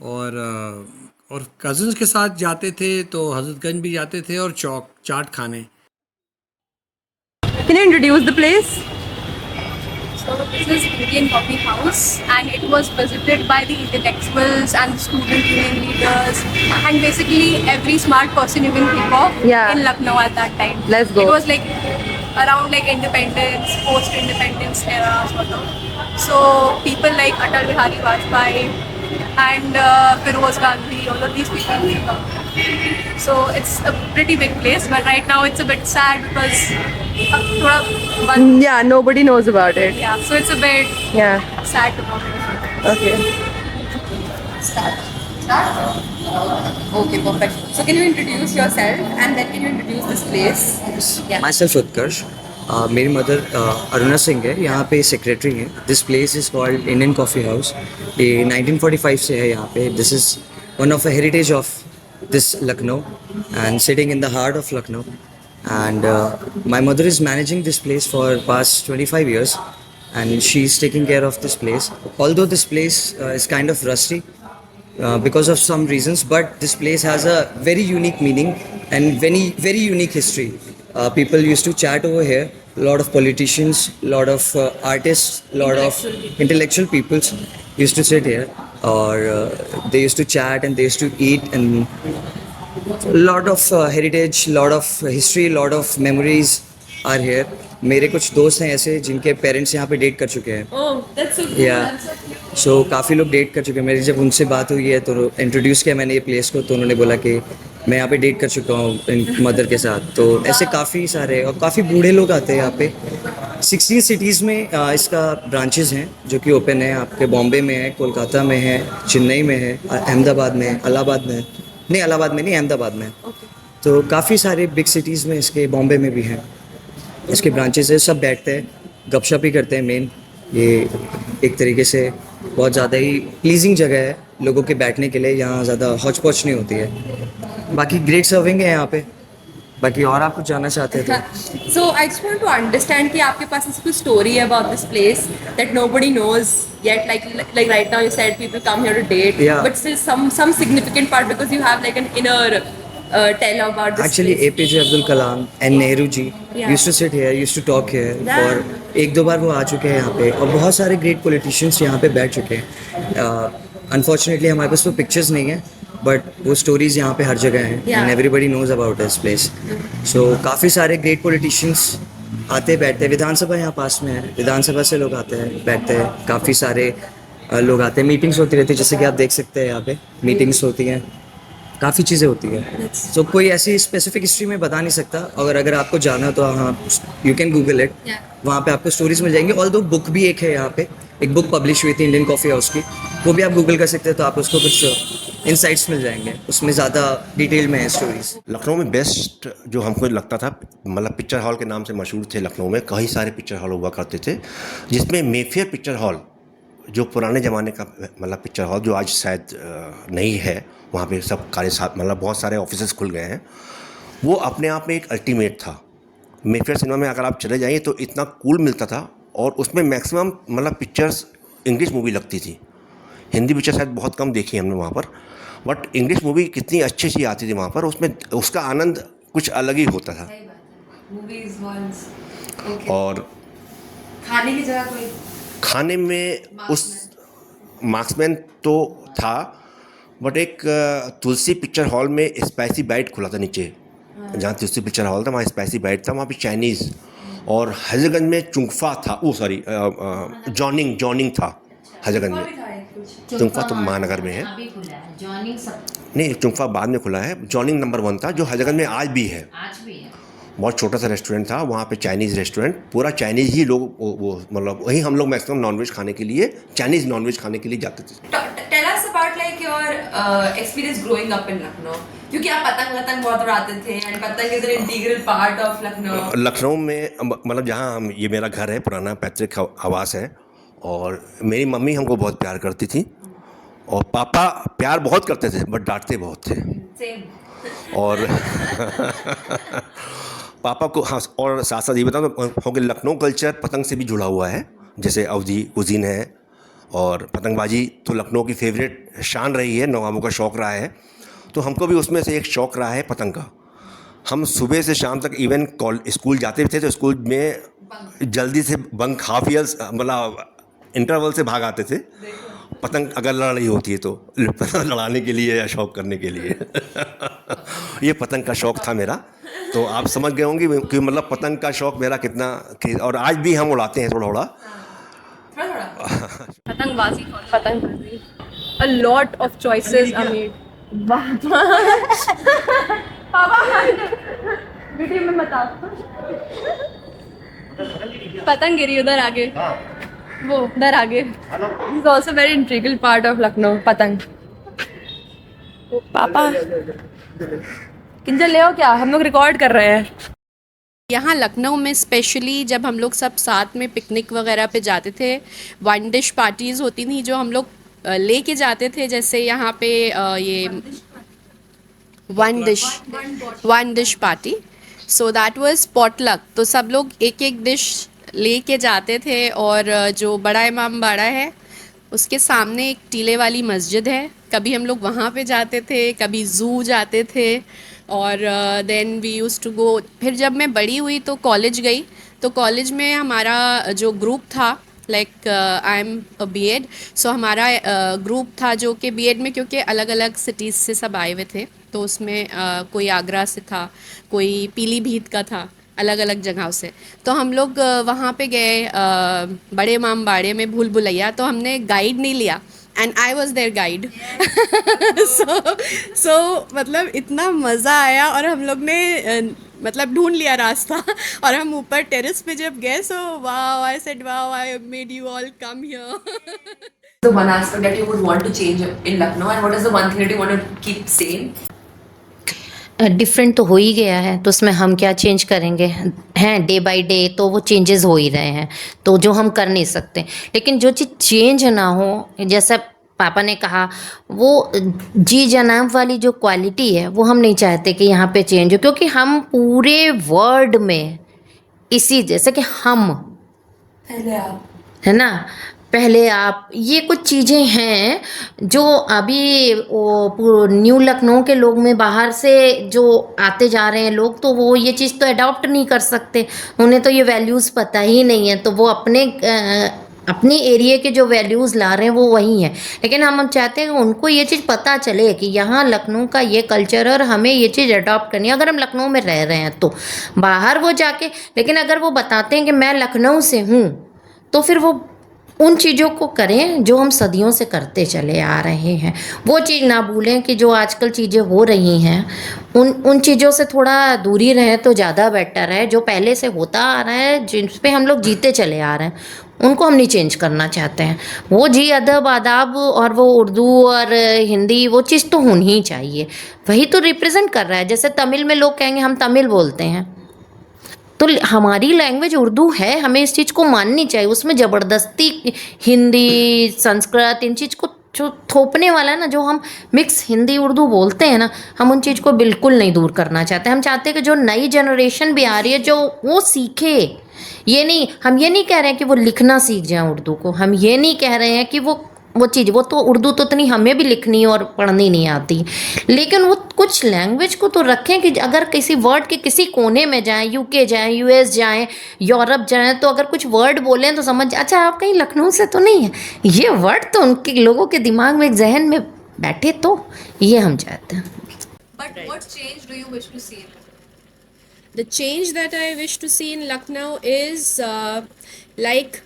Speaker 14: और कज़न्स के साथ जाते थे तो हजरतगंज भी जाते थे और चाट खाने।
Speaker 2: Can you introduce the place?
Speaker 1: So this is Indian Coffee House, and it was visited by the intellectuals and the student union leaders, and basically every smart person you can think of in Lucknow at that time.
Speaker 2: Let's go.
Speaker 1: It was like around like independence, post-independence era sort of. So people like Atal Bihari Vajpayee and Firoz Gandhi, all of these people came down. So it's a pretty big place, but right now it's a bit sad because
Speaker 2: Yeah, nobody knows about it.
Speaker 1: yeah, so it's a bit
Speaker 2: Yeah.
Speaker 1: sad about it.
Speaker 2: Okay. Okay, perfect. So can you introduce yourself and then can you introduce this place? Yeah.
Speaker 15: Myself Utkarsh. मेरी मदर अरुणा सिंह है, यहाँ पे सेक्रेटरी हैं। This place is called Indian coffee house. ये 1945 से है यहाँ पे। This is one of a heritage of this Lucknow and sitting in the heart of Lucknow. And my mother is managing this place for past 25 years, and she is taking care of this place. Although this place is kind of rusty because of some reasons, but this place has a very unique meaning and very unique history. People used to chat over here. A lot of politicians, a lot of artists, a lot of intellectual peoples used to sit here, or they used to chat and they used to eat, and lot of heritage, lot of history, lot of memories are here. मेरे कुछ दोस्त हैं ऐसे जिनके पेरेंट्स यहाँ पे डेट कर चुके हैं।
Speaker 2: Oh, that's so cool.
Speaker 15: या सो काफ़ी लोग डेट कर चुके हैं। मेरी जब उनसे बात हुई है तो इंट्रोड्यूस किया मैंने ये प्लेस को, तो उन्होंने बोला कि मैं यहाँ पे डेट कर चुका हूँ इन मदर के साथ। तो ऐसे काफ़ी सारे और काफ़ी बूढ़े लोग आते हैं यहाँ पे। 16 सिटीज़ में इसका ब्रांचेस हैं जो कि ओपन है। आपके बॉम्बे में है, कोलकाता में है, चेन्नई में है, अहमदाबाद में, इलाहाबाद में, नहीं इलाहाबाद में नहीं, अहमदाबाद में। तो काफ़ी सारे बिग सिटीज़ में इसके, बॉम्बे में भी हैं इसके ब्रांचेस है। सब बैठते हैं, गपशप ही करते हैं। मेन ये एक तरीके से बहुत ज़्यादा ही प्लीजिंग जगह है लोगों के बैठने के लिए। यहाँ ज़्यादा हौच पौच नहीं होती है। बाकी ग्रेट सर्विंग है यहाँ पे। बाकी और आप कुछ जानना चाहते हैं तो
Speaker 2: So I just want to understand कि आपके पास ऐसी कोई story है about this place that nobody knows yet, like right now you said people come here to date,
Speaker 15: Yeah.
Speaker 2: but still some significant part because you have like an inner tell about this
Speaker 15: actually
Speaker 2: place.
Speaker 15: APJ Abdul Kalam and Nehru ji
Speaker 2: Yeah.
Speaker 15: Used to sit here, used to talk here
Speaker 2: Yeah.
Speaker 15: और एक दो बार वो आ चुके हैं यहाँ पे, और बहुत सारे ग्रेट पॉलिटिशियंस यहाँ पे बैठ चुके हैं। अनफॉर्चुनेटली हमारे पास वो पिक्चर्स नहीं है, बट वो स्टोरीज यहाँ पे हर जगह हैं
Speaker 2: Yeah.
Speaker 15: And everybody knows about this place. So काफ़ी सारे ग्रेट पॉलिटिशियंस आते बैठते हैं। विधानसभा यहाँ पास में है, विधानसभा से लोग आते हैं बैठते हैं। काफ़ी सारे लोग आते हैं, मीटिंग्स होती रहती है, जैसे कि आप देख सकते हैं यहाँ पे मीटिंग्स होती हैं, काफ़ी चीज़ें होती हैं। सो कोई ऐसी स्पेसिफिक हिस्ट्री में बता नहीं सकता। अगर आपको जाना तो हाँ, यू कैन गूगल इट, वहाँ पे आपको स्टोरीज मिल जाएंगी। ऑल्दो बुक भी एक है यहाँ पे, एक बुक पब्लिश हुई थी इंडियन कॉफ़ी हाउस की, वो भी आप गूगल कर सकते हैं, तो आप उसको कुछ इंसाइट्स मिल जाएंगे, उसमें ज़्यादा डिटेल में है स्टोरीज।
Speaker 12: लखनऊ में बेस्ट जो हमको लगता था, मतलब पिक्चर हॉल के नाम से मशहूर थे लखनऊ में, कई सारे पिक्चर हॉल हुआ करते थे, जिसमें मेफेयर पिक्चर हॉल जो पुराने ज़माने का मतलब पिक्चर हॉल जो आज शायद नहीं है, वहाँ पे सब कार्य मतलब बहुत सारे ऑफिसेज खुल गए हैं, वो अपने आप में एक अल्टीमेट था। मेफेयर सिनेमा में अगर आप चले जाइए तो इतना कूल मिलता था, और उसमें मैक्सिमम मतलब पिक्चर्स इंग्लिश मूवी लगती थी। हिंदी पिक्चर शायद बहुत कम देखी हमने वहाँ पर, बट इंग्लिश मूवी कितनी अच्छी अच्छी आती थी वहाँ पर, उसमें उसका आनंद कुछ अलग ही होता था। और
Speaker 2: खाने की जगह कोई
Speaker 12: खाने में उस मार्क्समैन तो था, बट एक तुलसी पिक्चर हॉल में स्पाइसी बाइट खुला था नीचे, जहाँ तुलसी पिक्चर हॉल था वहाँ स्पाइसी बाइट था, वहाँ पे चाइनीज़। और हजरतगंज में चुंगफा था, जॉनिंग था हजरतगंज में। चुंगफा तो महानगर में है, नहीं चुंगफा बाद में खुला है। जॉनिंग नंबर 1 था जो हजरतगंज में आज भी है। बहुत छोटा सा रेस्टोरेंट था वहाँ पे, चाइनीज़ रेस्टोरेंट, पूरा चाइनीज़ ही लोग वो मतलब वही हम लोग मैक्सिमम नॉनवेज खाने के लिए, चाइनीज़ नॉनवेज खाने के लिए जाते थे।
Speaker 2: tell us about like like your experience growing up in Lucknow? क्योंकि आप पतंग बहुत उड़ाते थे एंड पतंग is an integral part of Lucknow.
Speaker 12: Lucknow में मतलब जहाँ हम ये मेरा घर है, पुराना पैतृक आवास है, और मेरी मम्मी हमको बहुत प्यार करती थी और पापा प्यार बहुत करते थे बट डांटते बहुत थे.
Speaker 2: सेम.
Speaker 12: और पापा को, हाँ, और साथ साथ ये बताऊँ तो कि लखनऊ कल्चर पतंग से भी जुड़ा हुआ है. जैसे अवधी कुजीन है और पतंगबाजी तो लखनऊ की फेवरेट शान रही है, नवाबों का शौक़ रहा है. तो हमको भी उसमें से एक शौक़ रहा है पतंग का. हम सुबह से शाम तक इवन स्कूल जाते थे तो स्कूल में जल्दी से बंक हाफ ईयर्स मतलब इंटरवल से भाग आते थे, पतंग अगर लड़ रही होती है तो पतंग लड़ाने के लिए या शौक़ करने के लिए. ये पतंग का शौक़ था मेरा. तो आप समझ गए होंगे कि मतलब पतंग का शौक़ मेरा कितना, और आज भी हम उड़ाते हैं थोड़ा थोड़ा.
Speaker 1: पतंगबाजी. A lot of choices are made. Video में बता. पतंग गिरी उधर आगे, वो उधर आगे. This is also very integral part of Lucknow. पतंग. पापा किंजल ले आओ, क्या हम लोग रिकॉर्ड कर रहे हैं. यहाँ लखनऊ में स्पेशली जब हम लोग सब साथ में पिकनिक वगैरह पे जाते थे, वन डिश पार्टीज़ होती थी जो हम लोग लेके जाते थे. जैसे यहाँ पे ये one dish party, so that was potluck. तो सब लोग एक एक डिश लेके जाते थे. और जो बड़ा इमाम बाड़ा है उसके सामने एक टीले वाली मस्जिद है, कभी हम लोग वहाँ पे जाते थे, कभी ज़ू जाते थे. और then we use to go. फिर जब मैं बड़ी हुई तो कॉलेज गई, तो कॉलेज में हमारा जो ग्रुप था, like I am a BEd, so हमारा ग्रुप था जो कि बीएड में, क्योंकि अलग अलग सिटीज़ से सब आए हुए थे, तो उसमें कोई आगरा से था, कोई पीलीभीत का था, अलग अलग जगहों से. तो हम लोग वहाँ पे गए बड़े इमाम बाड़े में भूल भुलैया. तो हमने गाइड नहीं लिया and I was there guide. So मतलब इतना मज़ा आया. और हम लोग ने मतलब ढूंढ लिया रास्ता. और हम ऊपर टेरेस पे जब गए, so wow, I said wow, I made you all come here.
Speaker 2: The one aspect that you would want to change in Lucknow, and what is the one thing that you want to keep same?
Speaker 11: Different तो हो ही गया है, तो उसमें हम क्या चेंज करेंगे हैं. डे बाय डे तो वो चेंजेस हो ही रहे हैं, तो जो हम कर नहीं सकते. लेकिन जो चीज़ चेंज ना हो, जैसा पापा ने कहा, वो जी जनाब वाली जो क्वालिटी है वो हम नहीं चाहते कि यहाँ पे चेंज हो. क्योंकि हम पूरे वर्ल्ड में इसी, जैसे कि हम
Speaker 2: पहले आप,
Speaker 11: है ना, पहले आप, ये कुछ चीज़ें हैं जो अभी वो न्यू लखनऊ के लोग में बाहर से जो आते जा रहे हैं लोग, तो वो ये चीज़ तो अडॉप्ट नहीं कर सकते. उन्हें तो ये वैल्यूज़ पता ही नहीं है, तो वो अपने एरिया के जो वैल्यूज़ ला रहे हैं वो वही हैं. लेकिन हम चाहते हैं कि उनको ये चीज़ पता चले कि यहाँ लखनऊ का ये कल्चर है और हमें ये चीज़ अडॉप्ट करनी है. अगर हम लखनऊ में रह रहे हैं तो बाहर वो जाके, लेकिन अगर वो बताते हैं कि मैं लखनऊ से हूँ, तो फिर वो उन चीज़ों को करें जो हम सदियों से करते चले आ रहे हैं. वो चीज़ ना भूलें कि जो आजकल चीज़ें हो रही हैं उन चीज़ों से थोड़ा दूरी रहें तो ज़्यादा बेटर है. जो पहले से होता आ रहा है, जिन पे हम लोग जीते चले आ रहे हैं, उनको हम नहीं चेंज करना चाहते हैं. वो जी अदब आदाब और वो उर्दू और हिंदी, वो चीज़ तो होनी ही चाहिए. वही तो रिप्रेजेंट कर रहा है. जैसे तमिल में लोग कहेंगे हम तमिल बोलते हैं, तो हमारी लैंग्वेज उर्दू है, हमें इस चीज़ को माननी चाहिए. उसमें ज़बरदस्ती हिंदी संस्कृत इन चीज़ को जो थोपने वाला है ना, जो हम मिक्स हिंदी उर्दू बोलते हैं ना, हम उन चीज़ को बिल्कुल नहीं दूर करना चाहते. हम चाहते हैं कि जो नई जनरेशन भी आ रही है, जो वो सीखे. ये नहीं, हम ये नहीं कह रहे हैं कि वो लिखना सीख जाए उर्दू को, हम ये नहीं कह रहे हैं कि वो चीज़, वो तो उर्दू तो इतनी हमें भी लिखनी और पढ़नी नहीं आती, लेकिन वो कुछ लैंग्वेज को तो रखें कि अगर किसी वर्ड के किसी कोने में जाएं, यूके जाएं, यूएस जाएं, यूरोप जाएं, तो अगर कुछ वर्ड बोलें तो समझ, अच्छा आप कहीं लखनऊ से तो नहीं है. ये वर्ड तो उनके लोगों के दिमाग में, एक जहन में बैठे, तो ये हम चाहते हैं.
Speaker 1: But what change do you wish to see? The change that I wish to see in Lucknow is like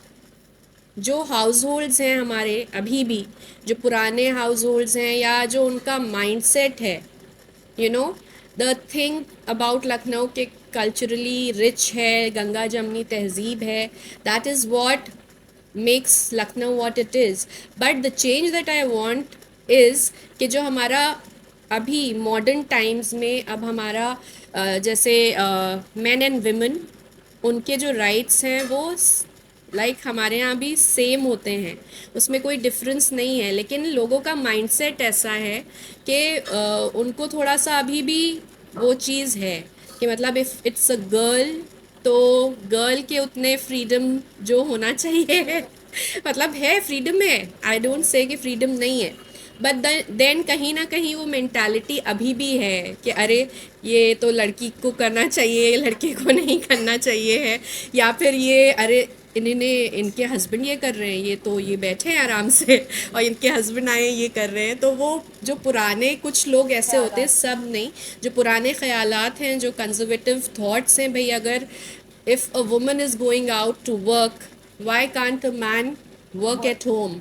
Speaker 1: जो हाउस होल्ड्स हैं हमारे अभी भी, जो पुराने हाउस होल्ड्स हैं, या जो उनका माइंडसेट है, you know, the thing about Lucknow के कल्चरली रिच है, गंगा जमनी तहजीब है, that is what makes Lucknow what it is. But the change that I want
Speaker 16: is कि जो हमारा अभी मॉडर्न टाइम्स में अब हमारा जैसे मेन एंड विमेन, उनके जो राइट्स हैं वो लाइक हमारे यहाँ भी सेम होते हैं, उसमें कोई डिफरेंस नहीं है। लेकिन लोगों का माइंडसेट ऐसा है कि उनको थोड़ा सा अभी भी वो चीज़ है कि मतलब इफ़ इट्स अ गर्ल तो गर्ल के उतने फ्रीडम जो होना चाहिए मतलब है, फ्रीडम है, आई डोंट से कि फ्रीडम नहीं है, बट देन कहीं ना कहीं वो मेंटालिटी अभी भी है कि अरे ये तो लड़की को करना चाहिए, लड़के को नहीं करना चाहिए है, या फिर ये अरे इनके हस्बैंड ये कर रहे हैं, ये तो ये बैठे हैं आराम से और इनके हस्बैंड आए ये कर रहे हैं। तो वो जो पुराने कुछ लोग ऐसे होते हैं, सब नहीं, जो पुराने ख्यालात हैं, जो कंजर्वेटिव थॉट्स हैं, भाई अगर if a woman is going out to work, why can't a man work at home,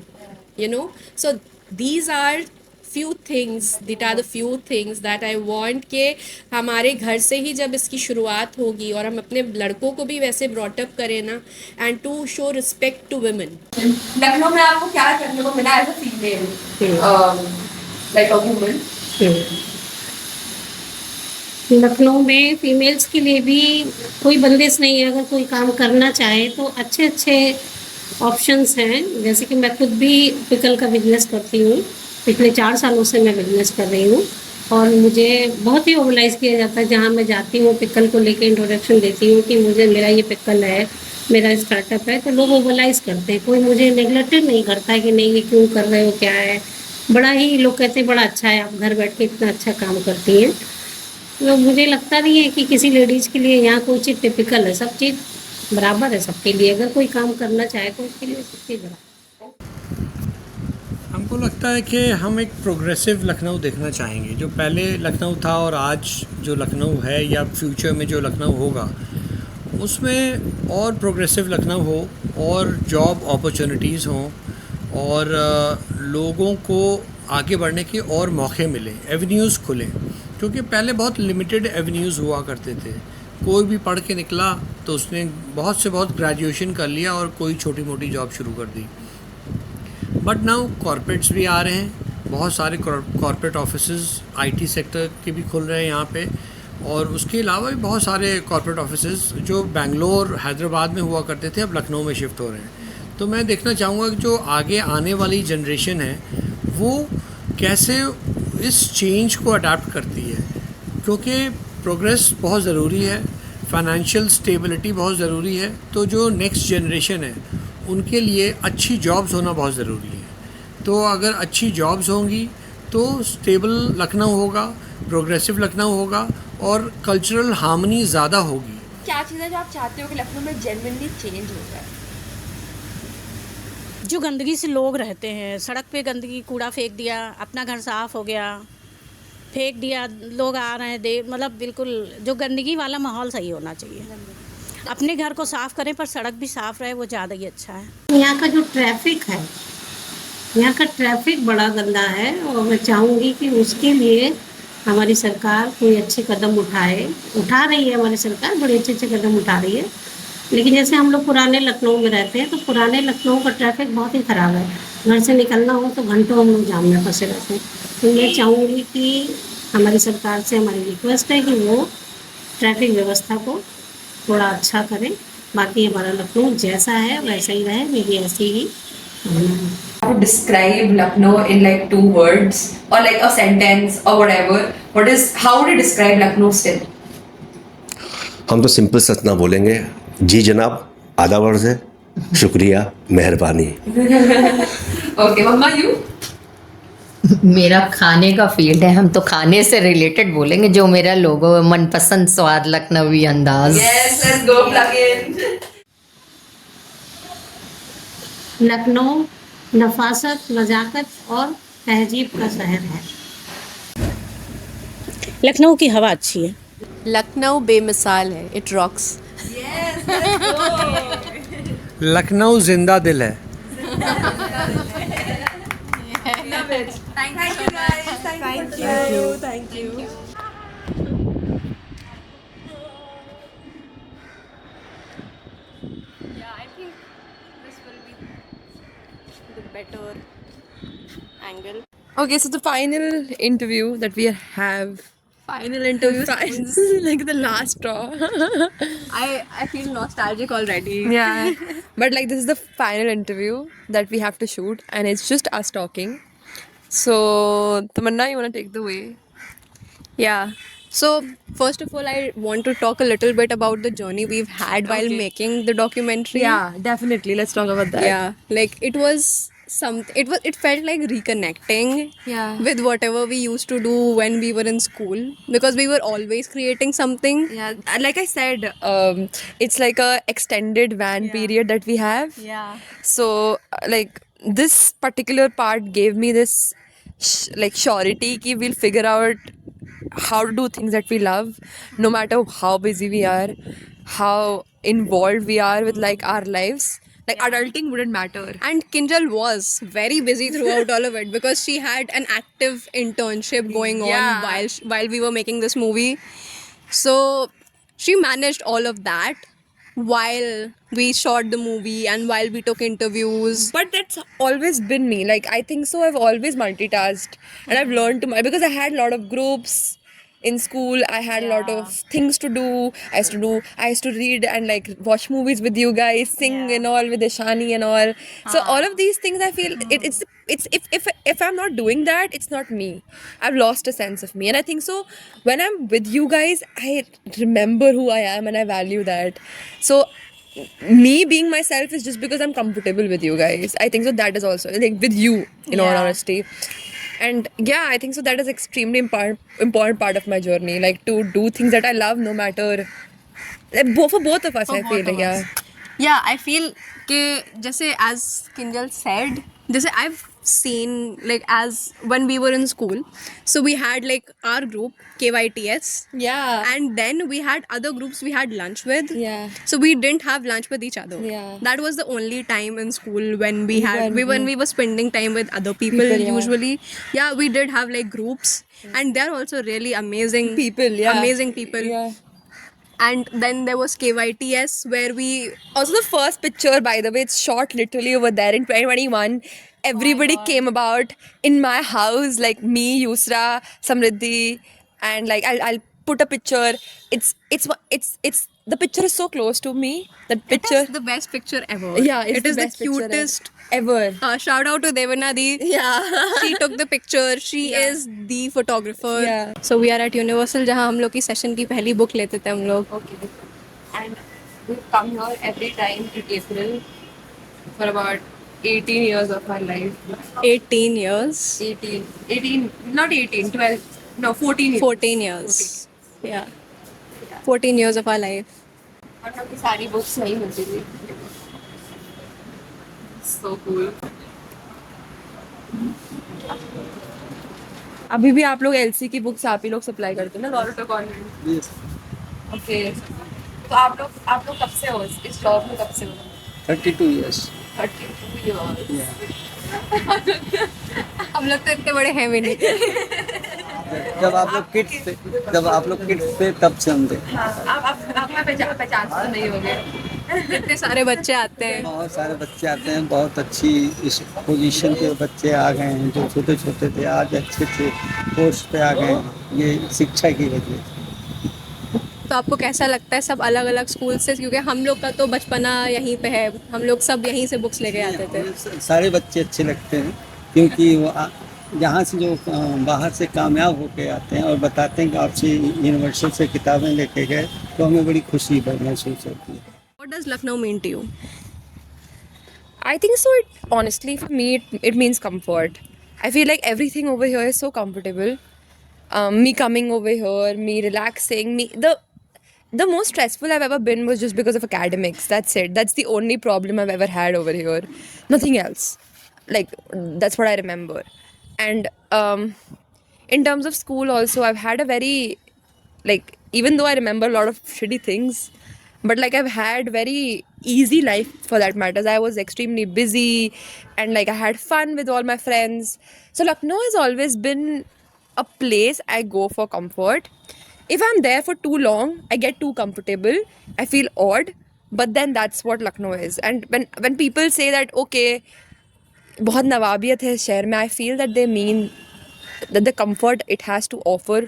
Speaker 16: you know? So these are few things, that are the few things that I want कि हमारे घर से ही जब इसकी शुरुआत होगी और हम अपने लड़कों को भी वैसे ब्रॉटअप करें ना, and to show respect to women.
Speaker 2: Lucknow में आपको क्या करने को मिला as a female, like a woman?
Speaker 13: Lucknow में फीमेल्स के लिए भी कोई बंदिश नहीं है, अगर कोई काम करना चाहे तो अच्छे अच्छे ऑप्शंस हैं। जैसे कि मैं खुद भी पिकल का बिजनेस करती हूँ, पिछले 4 सालों से मैं बिजनेस कर रही हूँ और मुझे बहुत ही मोबिलाइज़ किया जाता है। जहाँ मैं जाती हूँ पिकल को लेके इंट्रोडक्शन देती हूँ कि मुझे मेरा ये पिकल है, मेरा स्टार्टअप है, तो लोग मोबिलाइज़ करते हैं। कोई मुझे नेगलेक्टेड नहीं करता है कि नहीं ये क्यों कर रहे हो, क्या है। बड़ा ही लोग कहते हैं बड़ा अच्छा है, आप घर बैठ के इतना अच्छा काम करती हैं। तो मुझे लगता नहीं है कि किसी लेडीज़ के लिए यहाँ कोई चीज़ टिपिकल है, सब चीज़ बराबर है सबके लिए। अगर कोई काम करना चाहे तो उसके लिए सब चीज़ बराबर।
Speaker 14: हमको लगता है कि हम एक प्रोग्रेसिव लखनऊ देखना चाहेंगे। जो पहले लखनऊ था और आज जो लखनऊ है या फ्यूचर में जो लखनऊ होगा, उसमें और प्रोग्रेसिव लखनऊ हो और जॉब अपॉर्चुनिटीज़ हों और लोगों को आगे बढ़ने के और मौके मिलें, एवेन्यूज़ खुलें। क्योंकि पहले बहुत लिमिटेड एवेन्यूज़ हुआ करते थे। कोई भी पढ़ के निकला तो उसने बहुत से बहुत ग्रेजुएशन कर लिया और कोई छोटी मोटी जॉब शुरू कर दी। बट नाउ कॉर्पोरेट्स भी आ रहे हैं, बहुत सारे कॉर्पोरेट ऑफिसेज आईटी सेक्टर के भी खुल रहे हैं यहाँ पे, और उसके अलावा भी बहुत सारे कॉर्पोरेट ऑफिसेज जो बेंगलोर हैदराबाद में हुआ करते थे अब लखनऊ में शिफ्ट हो रहे हैं। तो मैं देखना चाहूँगा कि जो आगे आने वाली जनरेशन है वो कैसे इस चेंज को अडाप्ट करती है, क्योंकि प्रोग्रेस बहुत ज़रूरी है, फाइनेंशियल स्टेबिलिटी बहुत ज़रूरी है। तो जो नेक्स्ट जनरेशन है उनके लिए अच्छी जॉब्स होना बहुत ज़रूरी है। तो अगर अच्छी जॉब्स होंगी तो स्टेबल लखनऊ होगा, प्रोग्रेसिव लखनऊ होगा और कल्चरल हार्मनी ज़्यादा होगी।
Speaker 2: क्या चीज़ है जो आप चाहते हो कि लखनऊ में जेन्युइनली चेंज हो जाए?
Speaker 17: जो गंदगी से लोग रहते हैं, सड़क पे गंदगी, कूड़ा फेंक दिया, अपना घर साफ़ हो गया, फेंक दिया, लोग आ रहे हैं मतलब बिल्कुल जो गंदगी वाला माहौल सही होना चाहिए। अपने घर को साफ़ करें पर सड़क भी साफ़ रहे, वो ज़्यादा ही अच्छा है।
Speaker 13: यहाँ का जो ट्रैफिक है, यहाँ का ट्रैफिक बड़ा गंदा है और मैं चाहूँगी कि उसके लिए हमारी सरकार कोई अच्छे कदम उठा रही है। हमारी सरकार बड़े अच्छे कदम उठा रही है। लेकिन जैसे हम लोग पुराने लखनऊ में रहते हैं तो पुराने लखनऊ का ट्रैफिक बहुत ही ख़राब है। घर से निकलना हो तो घंटों हम लोग जाम में फंसे रहते हैं। तो मैं चाहूँगी कि हमारी सरकार से हमारी रिक्वेस्ट है कि वो ट्रैफिक व्यवस्था को थोड़ा अच्छा करें। बाकी हमारा लखनऊ जैसा है वैसा ही रहे, मेरी ऐसी ही
Speaker 2: To describe Lucknow in like 2 words or like a sentence or whatever, how would you describe Lucknow still?
Speaker 12: हम तो सिंपल सच ना बोलेंगे, जी जनाब, आधा वर्ड है, शुक्रिया, मेहरबानी।
Speaker 2: Okay, mamma you?
Speaker 11: मेरा खाने का फील्ड है, हम तो खाने से रिलेटेड बोलेंगे, जो मेरा लोगो है, मनपसंद स्वाद लखनवी अंदाज।
Speaker 2: Yes, let's go plug in.
Speaker 13: Lucknow नफासत, नज़ाकत और तहजीब का शहर है।
Speaker 17: लखनऊ की हवा अच्छी है।
Speaker 16: लखनऊ बेमिसाल है, it rocks.
Speaker 2: Yes, let's go.
Speaker 14: Lucknow जिंदा दिल है।
Speaker 2: Love it. Thank you guys. Thank you.
Speaker 1: Yeah, I think this will be the better angle.
Speaker 8: Okay, so the final interview that we have.
Speaker 1: Final interview.
Speaker 8: Sounds like the last straw.
Speaker 1: I feel nostalgic already.
Speaker 8: Yeah. But like this is the final interview that we have to shoot and it's just us talking. So Tamanna, you wanna take the way?
Speaker 1: Yeah. So, first of all, I want to talk a little bit about the journey we've had while
Speaker 8: Okay.
Speaker 1: making the documentary.
Speaker 8: Yeah, definitely. Let's talk about that.
Speaker 1: Yeah. Like it was it felt like reconnecting
Speaker 8: Yeah.
Speaker 1: with whatever we used to do when we were in school, because we were always creating something.
Speaker 8: Yeah, like I said, it's like a extended van period that we have.
Speaker 1: Yeah.
Speaker 8: So, like this particular part gave me this like surety कि we'll figure out how to do things that we love, no matter how busy we are, how involved we are with like our lives. Like adulting wouldn't matter.
Speaker 1: And Kinjal was very busy throughout all of it because she had an active internship going on
Speaker 8: Yeah.
Speaker 1: while we were making this movie. So she managed all of that while we shot the movie and while we took interviews.
Speaker 8: But that's always been me. Like I think so. I've always multitasked, and I've learned to because I had a lot of groups in school. I had a lot of things to do. I used to read and like watch movies with you guys, sing and all with Ishani and all. So all of these things, I feel it's if I'm not doing that, it's not me. I've lost a sense of me, and I think so. When I'm with you guys, I remember who I am and I value that. So me being myself is just because I'm comfortable with you guys. I think so that is also like with you in all honesty. And yeah, I think so that is extremely important part of my journey. Like to do things that I love no matter like, for both of us I feel like
Speaker 1: Yeah, I feel कि जैसे as Kinjal said, जैसे I've seen like as when we were in school, so we had like our group KYTS,
Speaker 8: yeah,
Speaker 1: and then we had other groups we had lunch with.
Speaker 8: Yeah.
Speaker 1: So we didn't have lunch with each other.
Speaker 8: Yeah.
Speaker 1: That was the only time in school when we
Speaker 8: When-
Speaker 1: we were spending time with other people,
Speaker 8: People, yeah.
Speaker 1: usually. Yeah, we did have like groups, and they're also really amazing
Speaker 8: people, yeah.
Speaker 1: amazing people.
Speaker 8: Yeah.
Speaker 1: And then there was KYTS where we
Speaker 8: Also, the first picture, by the way, it's shot literally over there in 2021. Everybody came about in my house, like me, Yusra, Samriddhi, and like I'll put a picture. It's the picture is so close to me. That picture,
Speaker 1: It is the best picture ever.
Speaker 8: Yeah, it's
Speaker 1: it
Speaker 8: the
Speaker 1: is the
Speaker 8: best picture
Speaker 1: cutest
Speaker 8: ever.
Speaker 1: Shout out to Devana Di.
Speaker 8: Yeah.
Speaker 1: She took the picture. She is the photographer.
Speaker 8: Yeah.
Speaker 1: So we are at Universal जहाँ हम लोग की सेशन की पहली बुक लेते थे हम लोग.
Speaker 8: Okay. And we've come here every time in April for about 18 years of our life.
Speaker 1: 18 years.
Speaker 8: 18, not 18, 12, no, 14 years.
Speaker 1: 14 years. Yeah. 14 years of our life.
Speaker 8: हम लोग की सारी बुक्स नहीं मिलती थी. So cool. अभी भी आप लोग एलसी की बुक्स आप ही लोग सप्लाई करते हैं ना लॉरेटो कॉन्वेंट? ओके. तो आप लोग कब से हो इस जॉब में, कब से हो?
Speaker 18: 32 years.
Speaker 8: 32 years.
Speaker 1: हम लोग तो इतने बड़े हैं भी नहीं.
Speaker 18: जब आप लोग किड्स थे तब से हम थे.
Speaker 8: आप मैं पहचान तो नहीं हो गए.
Speaker 1: इतने सारे बच्चे आते हैं.
Speaker 18: बहुत सारे बच्चे आते हैं, बहुत अच्छी इस पोजीशन के बच्चे आ गए हैं जो छोटे छोटे थे, आज अच्छे अच्छे पोस्ट पे आ गए हैं. ये शिक्षा की वजह से.
Speaker 1: तो आपको कैसा लगता है सब अलग अलग स्कूल से, क्योंकि हम लोग का तो बचपना यहीं पे है, हम लोग सब यहीं से बुक्स लेके आते थे.
Speaker 18: सारे बच्चे अच्छे लगते हैं क्योंकि वो यहाँ से जो बाहर से कामयाब होके आते हैं और बताते हैं कि आपसे यूनिवर्सल से किताबें लेके गए, तो हमें बड़ी खुशी महसूस होती है.
Speaker 1: What does Lucknow mean to you?
Speaker 8: I think so. Honestly, for me, it means comfort. I feel like everything over here is so comfortable. Me coming over here, me relaxing, the most stressful I've ever been was just because of academics. That's it. That's the only problem I've ever had over here. Nothing else. Like that's what I remember. And in terms of school also, I've had a very like, even though I remember a lot of shitty things, but like I've had very easy life for that matters. I was extremely busy and like I had fun with all my friends. So Lucknow has always been a place I go for comfort. If I'm there for too long, I get too comfortable. I feel odd, but then that's what Lucknow is. And when people say that, okay, बहुत नवाबियत है इस शहर में. I feel that they mean that the comfort it has to offer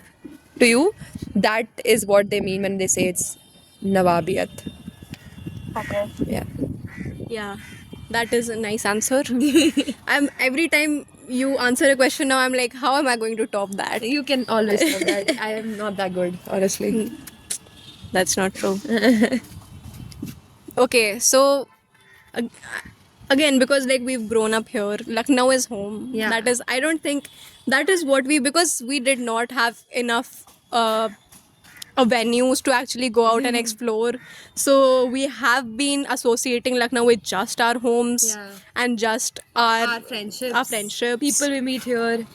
Speaker 8: to you, that is what they mean when they say it's nawabiyat.
Speaker 1: Okay.
Speaker 8: Yeah.
Speaker 1: That is a nice answer. I'm every time you answer a question now, I'm like, how am I going to top that?
Speaker 8: You can always know that. I am not that good, honestly.
Speaker 1: That's not true. Okay, so ag- again, because like we've grown up here, Lucknow is home.
Speaker 8: Yeah.
Speaker 1: That is, I don't think that is what because we did not have enough venues to actually go out and explore. So we have been associating Lucknow with just our homes and just our friendships.
Speaker 8: People we meet here.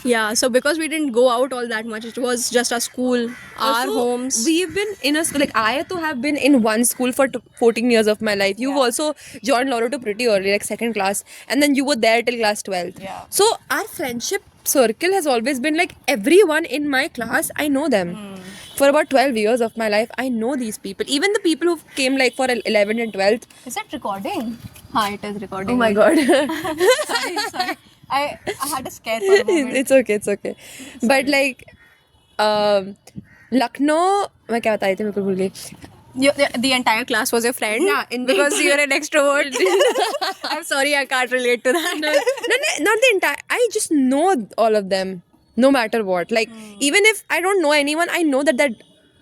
Speaker 1: Yeah, so because we didn't go out all that much, it was just our school, our
Speaker 8: Also,
Speaker 1: homes.
Speaker 8: We've been in a school, like I to have been in one school for 14 years of my life. You've also joined Loroto pretty early, like second class, and then you were there till class 12th.
Speaker 1: Yeah.
Speaker 8: So our friendship circle has always been like everyone in my class, I know them. For about 12 years of my life, I know these people. Even the people who came like for 11th and 12th.
Speaker 1: Is it recording? Haan, it is recording.
Speaker 8: Oh my god.
Speaker 1: Sorry. I had a scare for a moment.
Speaker 8: It's okay. But like, Lucknow, मैं क्या बता रही थी मैं भूल गई.
Speaker 1: The entire class was your friend?
Speaker 8: Yeah, indeed.
Speaker 1: Because you're an extrovert. I'm sorry, I can't relate to that.
Speaker 8: No, not the entire. I just know all of them, no matter what. Like, even if I don't know anyone, I know that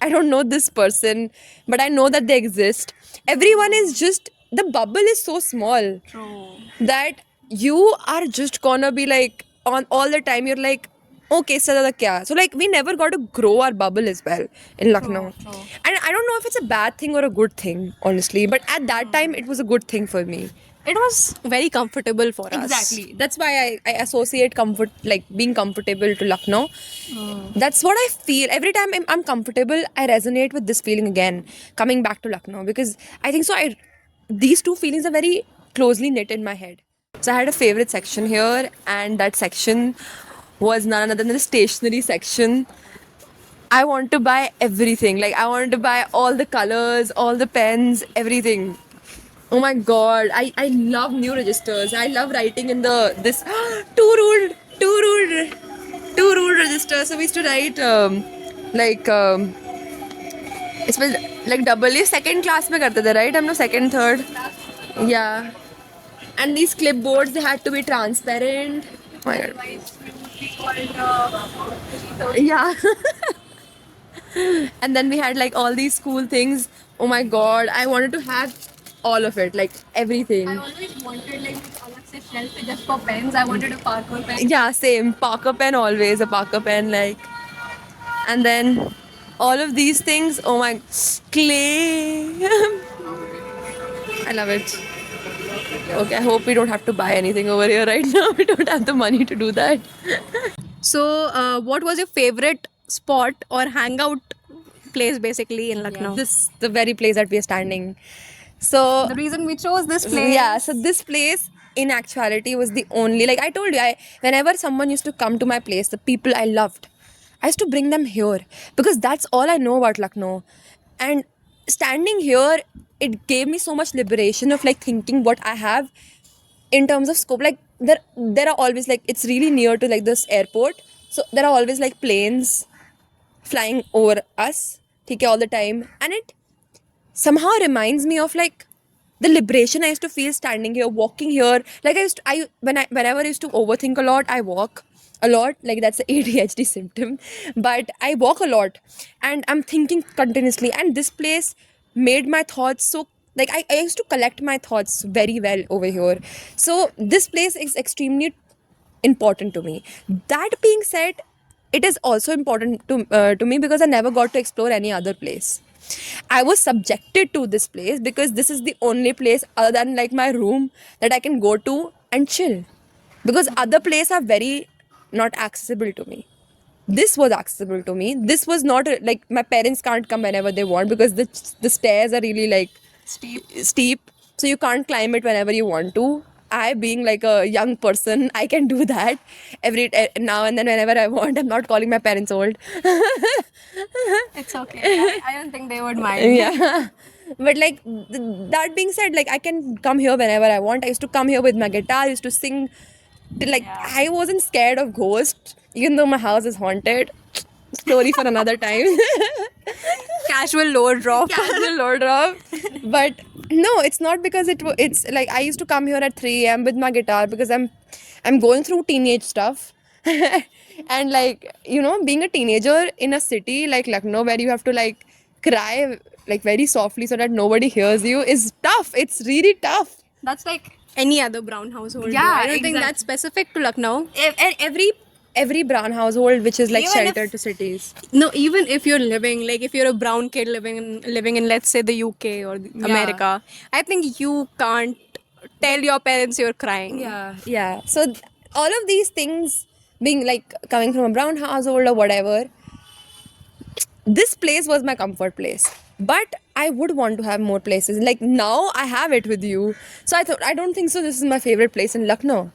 Speaker 8: I don't know this person, but I know that they exist. Everyone is just, the bubble is so small.
Speaker 1: True.
Speaker 8: That you are just gonna be like, on all the time, you're like, okay, so kya? So like, we never got to grow our bubble as well in Lucknow.
Speaker 1: True.
Speaker 8: And I don't know if it's a bad thing or a good thing, honestly, but at that time, it was a good thing for me.
Speaker 1: It was very comfortable for us.
Speaker 8: Exactly. That's why I associate comfort, like being comfortable to Lucknow. That's what I feel. Every time I'm comfortable, I resonate with this feeling again, coming back to Lucknow. Because I think so, these two feelings are very closely knit in my head. So I had a favorite section here, and that section was none other than the stationery section. I want to buy everything. Like, I wanted to buy all the colors, all the pens, everything. Oh my god, I love new registers. I love writing in this two ruled registers. So we used to write it's like double ये second class में करते थे, right? हम लोग second, third. Yeah. And these clipboards, they had to be transparent. Oh my god. Yeah. And then we had like all these cool things. Oh my god, I wanted to have all of it, like everything.
Speaker 1: I always wanted like a shelf just for pens. I wanted a Parker pen.
Speaker 8: Yeah, same. Parker pen, always a Parker pen, like. And then all of these things. Oh my, clay. I love it. Okay, I hope we don't have to buy anything over here right now. We don't have the money to do that.
Speaker 1: So, what was your favorite spot or hangout place basically in Lucknow?
Speaker 8: The very place that we are standing. So
Speaker 1: the reason we chose this place.
Speaker 8: Yeah, so this place in actuality was the only, like I told you, whenever someone used to come to my place, the people I loved, I used to bring them here because that's all I know about Lucknow. And standing here, it gave me so much liberation of like thinking what I have in terms of scope. Like there are always like, it's really near to like this airport. So there are always like planes flying over us, all the time. And it somehow reminds me of like the liberation I used to feel standing here, walking here. Like whenever I used to overthink a lot, I walk a lot. Like that's an ADHD symptom, but I walk a lot and I'm thinking continuously. And this place made my thoughts so, like I used to collect my thoughts very well over here. So this place is extremely important to me. That being said, it is also important to me because I never got to explore any other place. I was subjected to this place because this is the only place other than like my room that I can go to and chill. Because other places are very not accessible to me. This was accessible to me. This was not like my parents can't come whenever they want because the stairs are really like steep. So you can't climb it whenever you want to. I, being like a young person, I can do that every now and then whenever I want. I'm not calling my parents old.
Speaker 1: It's okay. I don't think they would mind.
Speaker 8: Yeah. But like that being said, like I can come here whenever I want. I used to come here with my guitar. I used to sing. Like I wasn't scared of ghosts, even though my house is haunted. Story for another time.
Speaker 1: Casual lower drop.
Speaker 8: Casual lower drop. But no, it's not because it's like I used to come here at 3 a.m. with my guitar because I'm going through teenage stuff. And like, you know, being a teenager in a city like Lucknow where you have to like cry like very softly so that nobody hears you is tough. It's really tough.
Speaker 1: That's like any other brown household.
Speaker 8: Yeah,
Speaker 1: I don't think
Speaker 8: exactly.
Speaker 1: that's specific to Lucknow.
Speaker 8: And every brown household which is like
Speaker 1: Even
Speaker 8: sheltered to cities.
Speaker 1: No, even if you're living, like if you're a brown kid living in let's say the UK or America, I think you can't tell your parents you're crying.
Speaker 8: Yeah. So all of these things being like coming from a brown household or whatever, this place was my comfort place. But I would want to have more places. Like now I have it with you. So I don't think so this is my favorite place in Lucknow.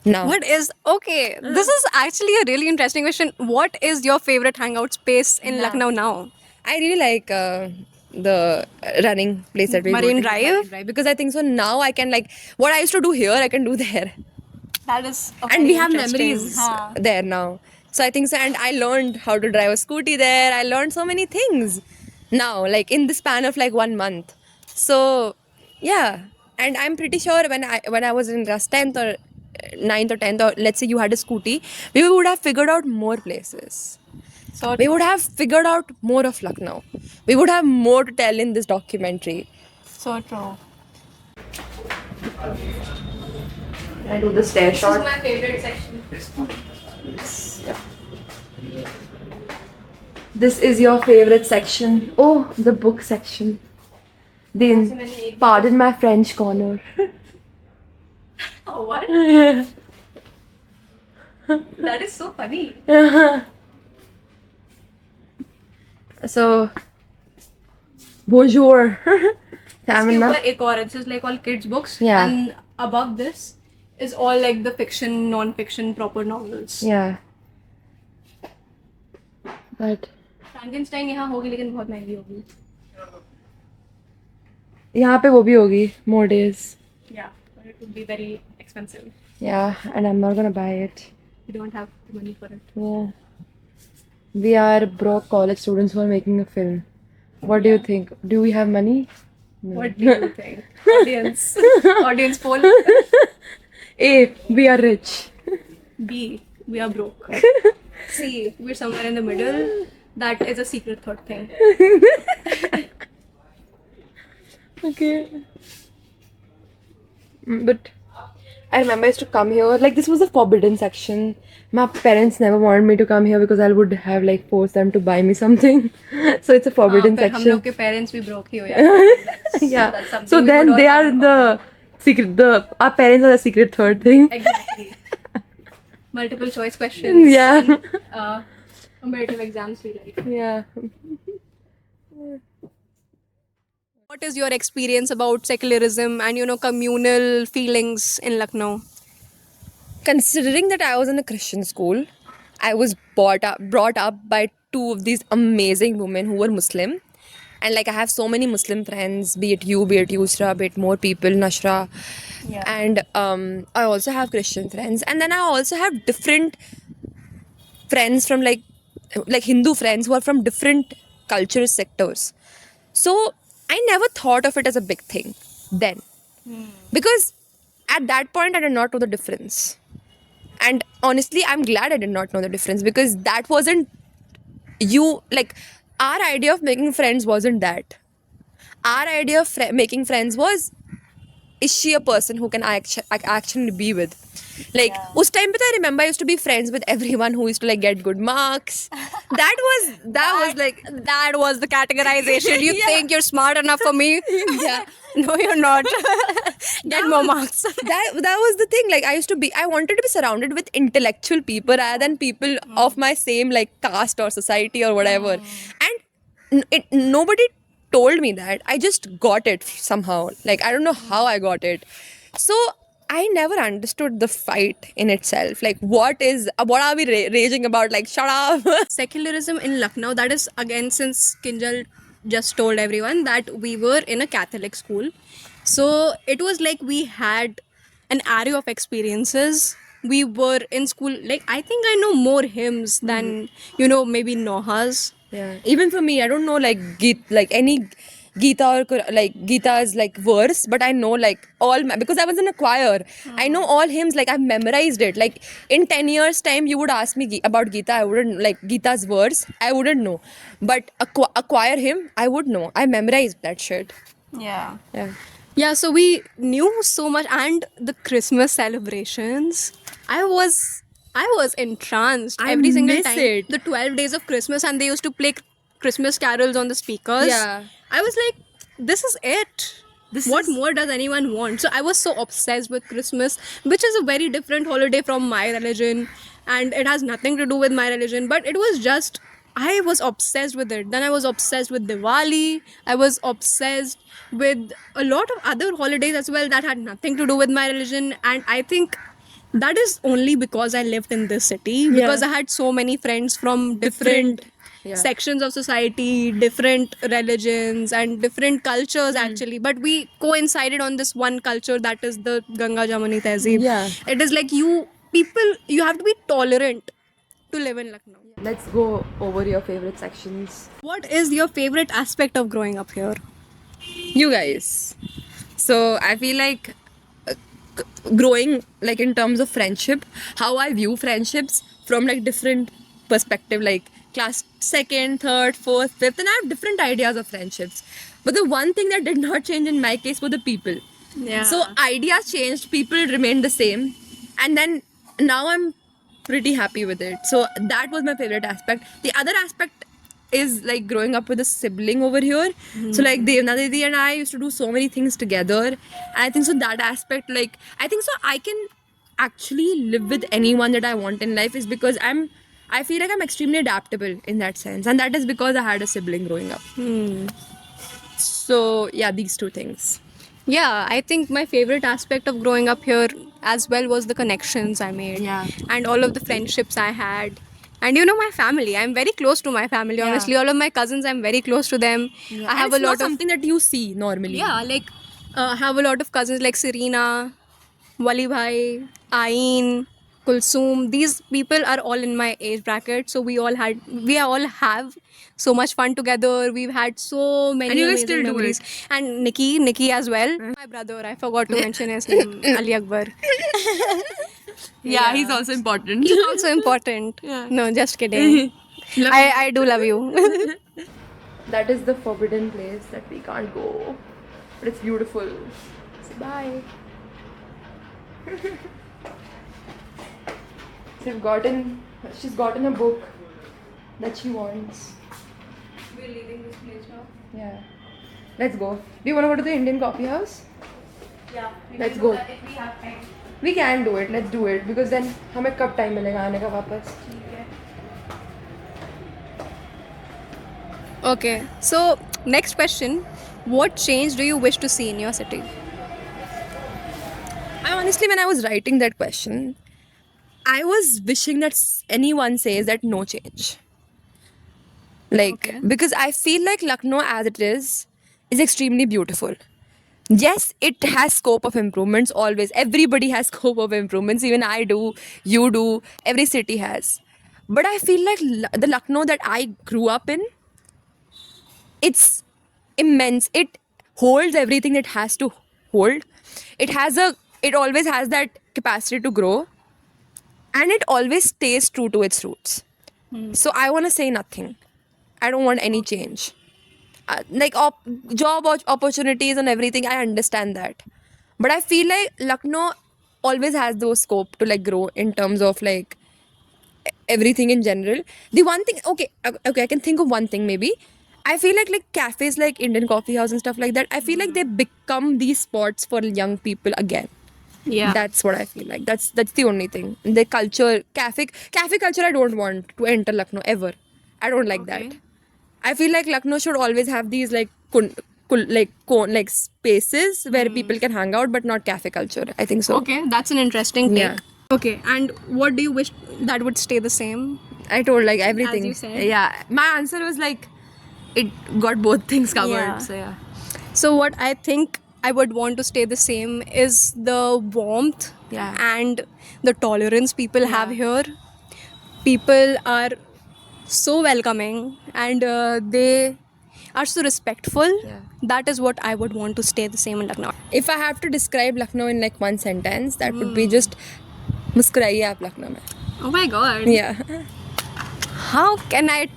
Speaker 8: Now.
Speaker 1: What is okay? This is actually a really interesting question. What is your favorite hangout space in Lucknow now?
Speaker 8: I really like the running place that we
Speaker 1: Marine
Speaker 8: go to.
Speaker 1: Drive?
Speaker 8: Marine Drive, because I think so now I can like what I used to do here I can do there.
Speaker 1: That is
Speaker 8: And we have
Speaker 1: interesting.
Speaker 8: memories there now. So I think so, and I learned how to drive a scooty there. I learned so many things now, like in the span of like 1 month. So yeah, and I'm pretty sure when I was in class 10th or 9th or 10th, or let's say you had a scooty, we would have figured out more places.
Speaker 1: So
Speaker 8: we would have figured out more of Lucknow. We would have more to tell in this documentary.
Speaker 1: So true.
Speaker 8: Can I do the stair shot?
Speaker 1: my favorite section.
Speaker 8: This is your favorite section. Oh, the book section. Pardon my French corner.
Speaker 1: Oh, what? That is so funny.
Speaker 8: So, bonjour.
Speaker 1: इसके ऊपर एक और it's just like all kids books.
Speaker 8: Yeah.
Speaker 1: And above this is all like the fiction, non-fiction, proper novels.
Speaker 8: Yeah. But
Speaker 1: Frankenstein यहाँ होगी लेकिन बहुत महंगी होगी.
Speaker 8: यहाँ पे वो भी होगी. More days.
Speaker 1: Yeah, but it would be very expensive.
Speaker 8: Yeah, and I'm not gonna buy it.
Speaker 1: You don't have the money for it.
Speaker 8: Yeah. We are broke college students who are making a film. What do you think? Do we have money? No.
Speaker 1: What do you think? Audience poll.
Speaker 8: A, we are rich.
Speaker 1: B, we are broke. C, we're somewhere in the middle. That is a secret third thing.
Speaker 8: Okay. But I remember I used to come here. Like this was a forbidden section. My parents never wanted me to come here because I would have like forced them to buy me something. So it's a forbidden
Speaker 1: फिर हम
Speaker 8: section.
Speaker 1: लोग के parents भी broke ही हो यार.
Speaker 8: Yeah.
Speaker 1: That's something
Speaker 8: So
Speaker 1: we
Speaker 8: then
Speaker 1: would
Speaker 8: they
Speaker 1: all
Speaker 8: are the secret. Our parents are the secret third thing.
Speaker 1: Exactly. Multiple choice questions.
Speaker 8: Yeah.
Speaker 1: And, comparative exams we like.
Speaker 8: Yeah.
Speaker 1: What is your experience about secularism and communal feelings in Lucknow?
Speaker 8: Considering that I was in a Christian school, I was brought up by two of these amazing women who were Muslim. And like I have so many Muslim friends, be it you, be it Yusra, be it more people, Nashra.
Speaker 1: Yeah.
Speaker 8: And I also have Christian friends. And then I also have different friends from like Hindu friends who are from different cultural sectors. So I never thought of it as a big thing then. Because at that point I did not know the difference. And honestly, I'm glad I did not know the difference because that wasn't our idea of making friends wasn't that. Our idea of making friends was, is she a person who can actually be with? Like, us time pe I remember I used to be friends with everyone who used to like get good marks. That was
Speaker 1: the categorization. You think you're smart enough for me?
Speaker 8: Yeah.
Speaker 1: No, you're not. Get more marks.
Speaker 8: that was the thing. Like I wanted to be surrounded with intellectual people rather than people of my same like caste or society or whatever. And nobody told me that. I just got it somehow. Like I don't know how I got it. So I never understood the fight in itself. Like what are we raging about? Like shut up.
Speaker 1: Secularism in Lucknow, that is again since Kinjal just told everyone that we were in a Catholic school. So it was like we had an array of experiences. We were in school, like, I think I know more hymns than, maybe Nohas.
Speaker 8: Yeah, even for me, I don't know like any Gita or like Gita's like verse, but I know like because I was in a choir. I know all hymns, like I've memorized it. Like in 10 years time, you would ask me about Gita, I wouldn't, like Gita's verse, I wouldn't know. But a choir hymn, I would know. I memorized that shit.
Speaker 1: Yeah.
Speaker 8: Yeah.
Speaker 1: Yeah, so we knew so much, and the Christmas celebrations, I was entranced
Speaker 8: I
Speaker 1: every single
Speaker 8: miss
Speaker 1: time.
Speaker 8: it.
Speaker 1: The 12 days of Christmas, and they used to play Christmas carols on the speakers.
Speaker 8: Yeah.
Speaker 1: I was like, this is it. What more does anyone want? So I was so obsessed with Christmas, which is a very different holiday from my religion, and it has nothing to do with my religion, but it was just, I was obsessed with it. Then I was obsessed with Diwali. I was obsessed with a lot of other holidays as well that had nothing to do with my religion. And I think that is only because I lived in this city, because I had so many friends from different sections of society, different religions and different cultures actually. But we coincided on this one culture, that is the Ganga Jamuni Tehzeeb.
Speaker 8: Yeah.
Speaker 1: It is like you have to be tolerant to live in Lucknow.
Speaker 8: Let's go over your favorite sections.
Speaker 1: What is your favorite aspect of growing up here?
Speaker 8: You guys. So I feel like growing like in terms of friendship, how I view friendships from like different perspective, like class 2nd, 3rd, 4th, 5th, and I have different ideas of friendships. But the one thing that did not change in my case were the people.
Speaker 1: Yeah.
Speaker 8: So ideas changed, people remained the same, and then now I'm pretty happy with it. So that was my favorite aspect. The other aspect is like growing up with a sibling over here. So like Devna Didi and I used to do so many things together, and I think so that aspect, like I think so I can actually live with anyone that I want in life is because I feel like I'm extremely adaptable in that sense, and that is because I had a sibling growing up. So yeah, these two things.
Speaker 1: Yeah, I think my favorite aspect of growing up here as well was the connections I made.
Speaker 8: Yeah.
Speaker 1: And all of the friendships I had. And my family. I'm very close to my family, honestly. All of my cousins, I'm very close to them. I have
Speaker 8: it's
Speaker 1: a lot
Speaker 8: not something that you see normally.
Speaker 1: Yeah, like I have a lot of cousins like Serena, Wali Bhai, Ain, Kulsoom. These people are all in my age bracket, so we all have so much fun together. We've had so many
Speaker 8: And you guys
Speaker 1: amazing
Speaker 8: still do
Speaker 1: memories. And Nikki as well. My brother, I forgot to mention his name, Ali Akbar.
Speaker 8: Yeah, he's also important.
Speaker 1: He's also important. No, just kidding. I do love you.
Speaker 8: That is the forbidden place that we can't go, but it's beautiful. Say bye. She's gotten a book that she wants.
Speaker 1: We're leaving this place now.
Speaker 8: Yeah. Let's go. Do you want to go to the Indian coffee house?
Speaker 1: Yeah.
Speaker 8: Let's go.
Speaker 1: If we have time.
Speaker 8: We can do it. Let's do it because then हमें कब time मिलेगा आने का वापस?
Speaker 1: Okay. So next question: what change do you wish to see in your city?
Speaker 8: I honestly, when I was writing that question, I was wishing that anyone says that no change. Like, because I feel like Lucknow as it is extremely beautiful. Yes, it has scope of improvements always. Everybody has scope of improvements. Even I do, you do, every city has. But I feel like the Lucknow that I grew up in, it's immense. It holds everything it has to hold. It always has that capacity to grow. And it always stays true to its roots. So I want to say nothing. I don't want any change. Job opportunities and everything, I understand that. But I feel like Lucknow always has those scope to like grow in terms of like everything in general. The one thing, okay, I can think of one thing maybe. I feel like cafes like Indian Coffee House and stuff like that, I feel like they become these spots for young people again.
Speaker 1: Yeah.
Speaker 8: That's what I feel like. That's the only thing. The culture, cafe culture, I don't want to enter Lucknow ever. I don't like that. I feel like Lucknow should always have these spaces where people can hang out, but not cafe culture. I think so.
Speaker 1: Okay, that's an interesting take.
Speaker 8: Yeah.
Speaker 1: Okay, and what do you wish that would stay the same?
Speaker 8: I told like everything.
Speaker 1: As you said.
Speaker 8: Yeah. My answer was like it got both things covered.
Speaker 1: Yeah.
Speaker 8: So yeah.
Speaker 1: So what I think I would want to stay the same is the warmth and the tolerance people have here. People are so welcoming and they are so respectful. That is what I would want to stay the same in Lucknow.
Speaker 8: If I have to describe Lucknow in like one sentence, that would be just मुस्कुराइए आप लखनऊ में.
Speaker 1: Oh my god.
Speaker 8: Yeah.
Speaker 1: How can I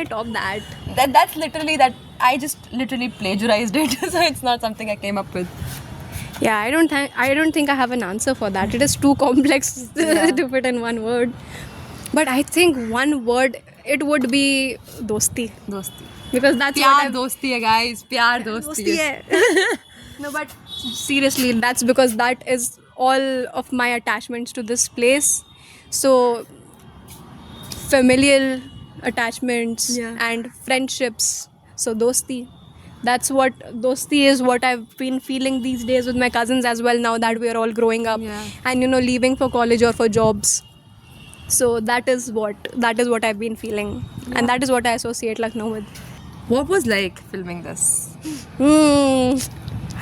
Speaker 1: top that?
Speaker 8: That's literally that. I just literally plagiarized it, so it's not something I came up with.
Speaker 1: Yeah, I don't think I have an answer for that. It is too complex to put in one word. But I think one word, it would be dosti.
Speaker 8: Dosti.
Speaker 1: Because that's
Speaker 8: प्यार दोस्ती है guys. प्यार दोस्ती है.
Speaker 1: No, but seriously, that's because that is all of my attachments to this place. So familial attachments and friendships. So dosti. That's what dosti is, what I've been feeling these days with my cousins as well, now that we are all growing up and leaving for college or for jobs. So that is what I've been feeling, and that is what I associate Lucknow with.
Speaker 8: What was like filming this?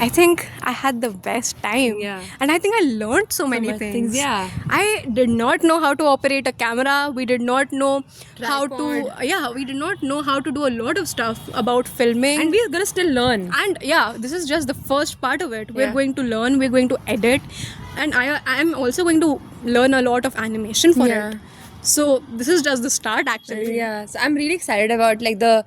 Speaker 1: I think I had the best time. And I think I learned so many things. I did not know how to operate a camera. We did not know how to do a lot of stuff about filming.
Speaker 8: And we're gonna still learn.
Speaker 1: And this is just the first part of it. We're going to learn, we're going to edit. And I am also going to learn a lot of animation for it. So this is just the start actually.
Speaker 8: Yeah, so I'm really excited about like the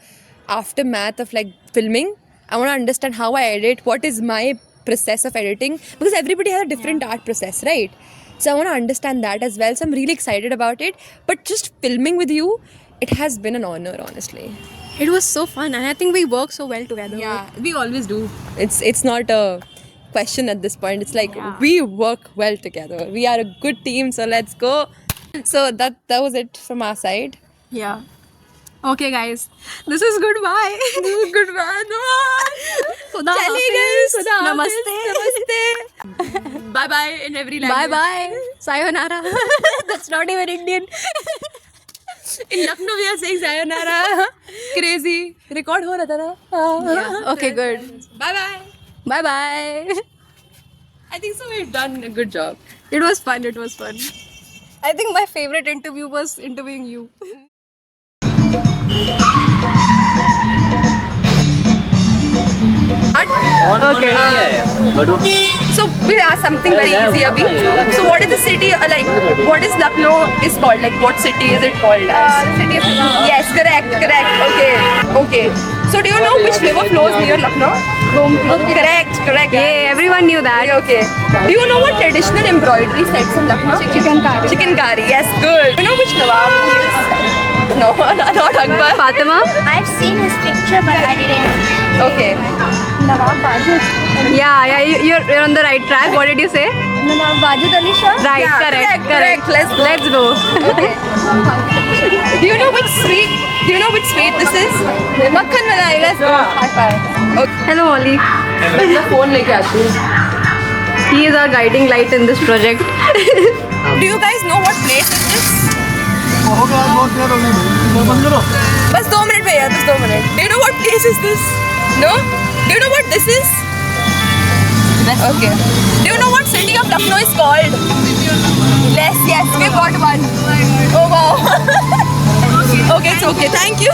Speaker 8: aftermath of like filming. I want to understand how I edit, what is my process of editing, because everybody has a different art process, right? So I want to understand that as well. So I'm really excited about it. But just filming with you, it has been an honor, honestly.
Speaker 1: It was so fun, and I think we work so well together.
Speaker 8: Yeah, we always do. It's not a question at this point. It's like we work well together. We are a good team, so let's go. So that was it from our side.
Speaker 1: Yeah. Okay, guys. This is goodbye.
Speaker 8: Goodbye.
Speaker 1: Khuda
Speaker 8: Hafiz.
Speaker 1: Namaste.
Speaker 8: Bye bye in every language.
Speaker 1: Bye. Sayonara. That's not even Indian.
Speaker 8: In Lucknow we are saying sayonara. Crazy. Record ho raha tha na?
Speaker 1: Yeah. Okay, good.
Speaker 8: Bye. I think so we've done a good job.
Speaker 1: It was fun. I think my favorite interview was interviewing you.
Speaker 2: Okay. So we'll ask something very easy, Abhi. So what is the city like? What is Lucknow is called? Like what city is it called? The city of Lucknow. Yes, correct. Okay. So do you know which river flows near Lucknow? Correct.
Speaker 1: Yeah, everyone knew that.
Speaker 2: Okay. Do you know what traditional embroidery sets in Lucknow? Chicken curry. Yes, good. Do you know which Nawab he is? No, not Akbar.
Speaker 1: Fatima?
Speaker 19: I've seen his picture, but I didn't.
Speaker 2: Okay. Nawab Wajid.
Speaker 1: Yeah, you're on the right track. What did you say?
Speaker 19: Nawab Wajid Ali Shah?
Speaker 1: Right,
Speaker 2: Yeah, correct.
Speaker 1: Let's go.
Speaker 2: Okay. Do you know which sweet this is? Makhan malai. Let's go. High five. Okay.
Speaker 1: Hello, Molly.
Speaker 2: मैं फोन लेके आती हूँ.
Speaker 1: He is our guiding light in this project.
Speaker 2: Do you guys know what place is this? बस 2 मिनट भैया, बस 2 minute. Do you know what place is this? No? Do you know what this is? Okay. Do you know what city of Lucknow is called? Yes, we got one. Oh wow. Okay, it's okay. Thank you.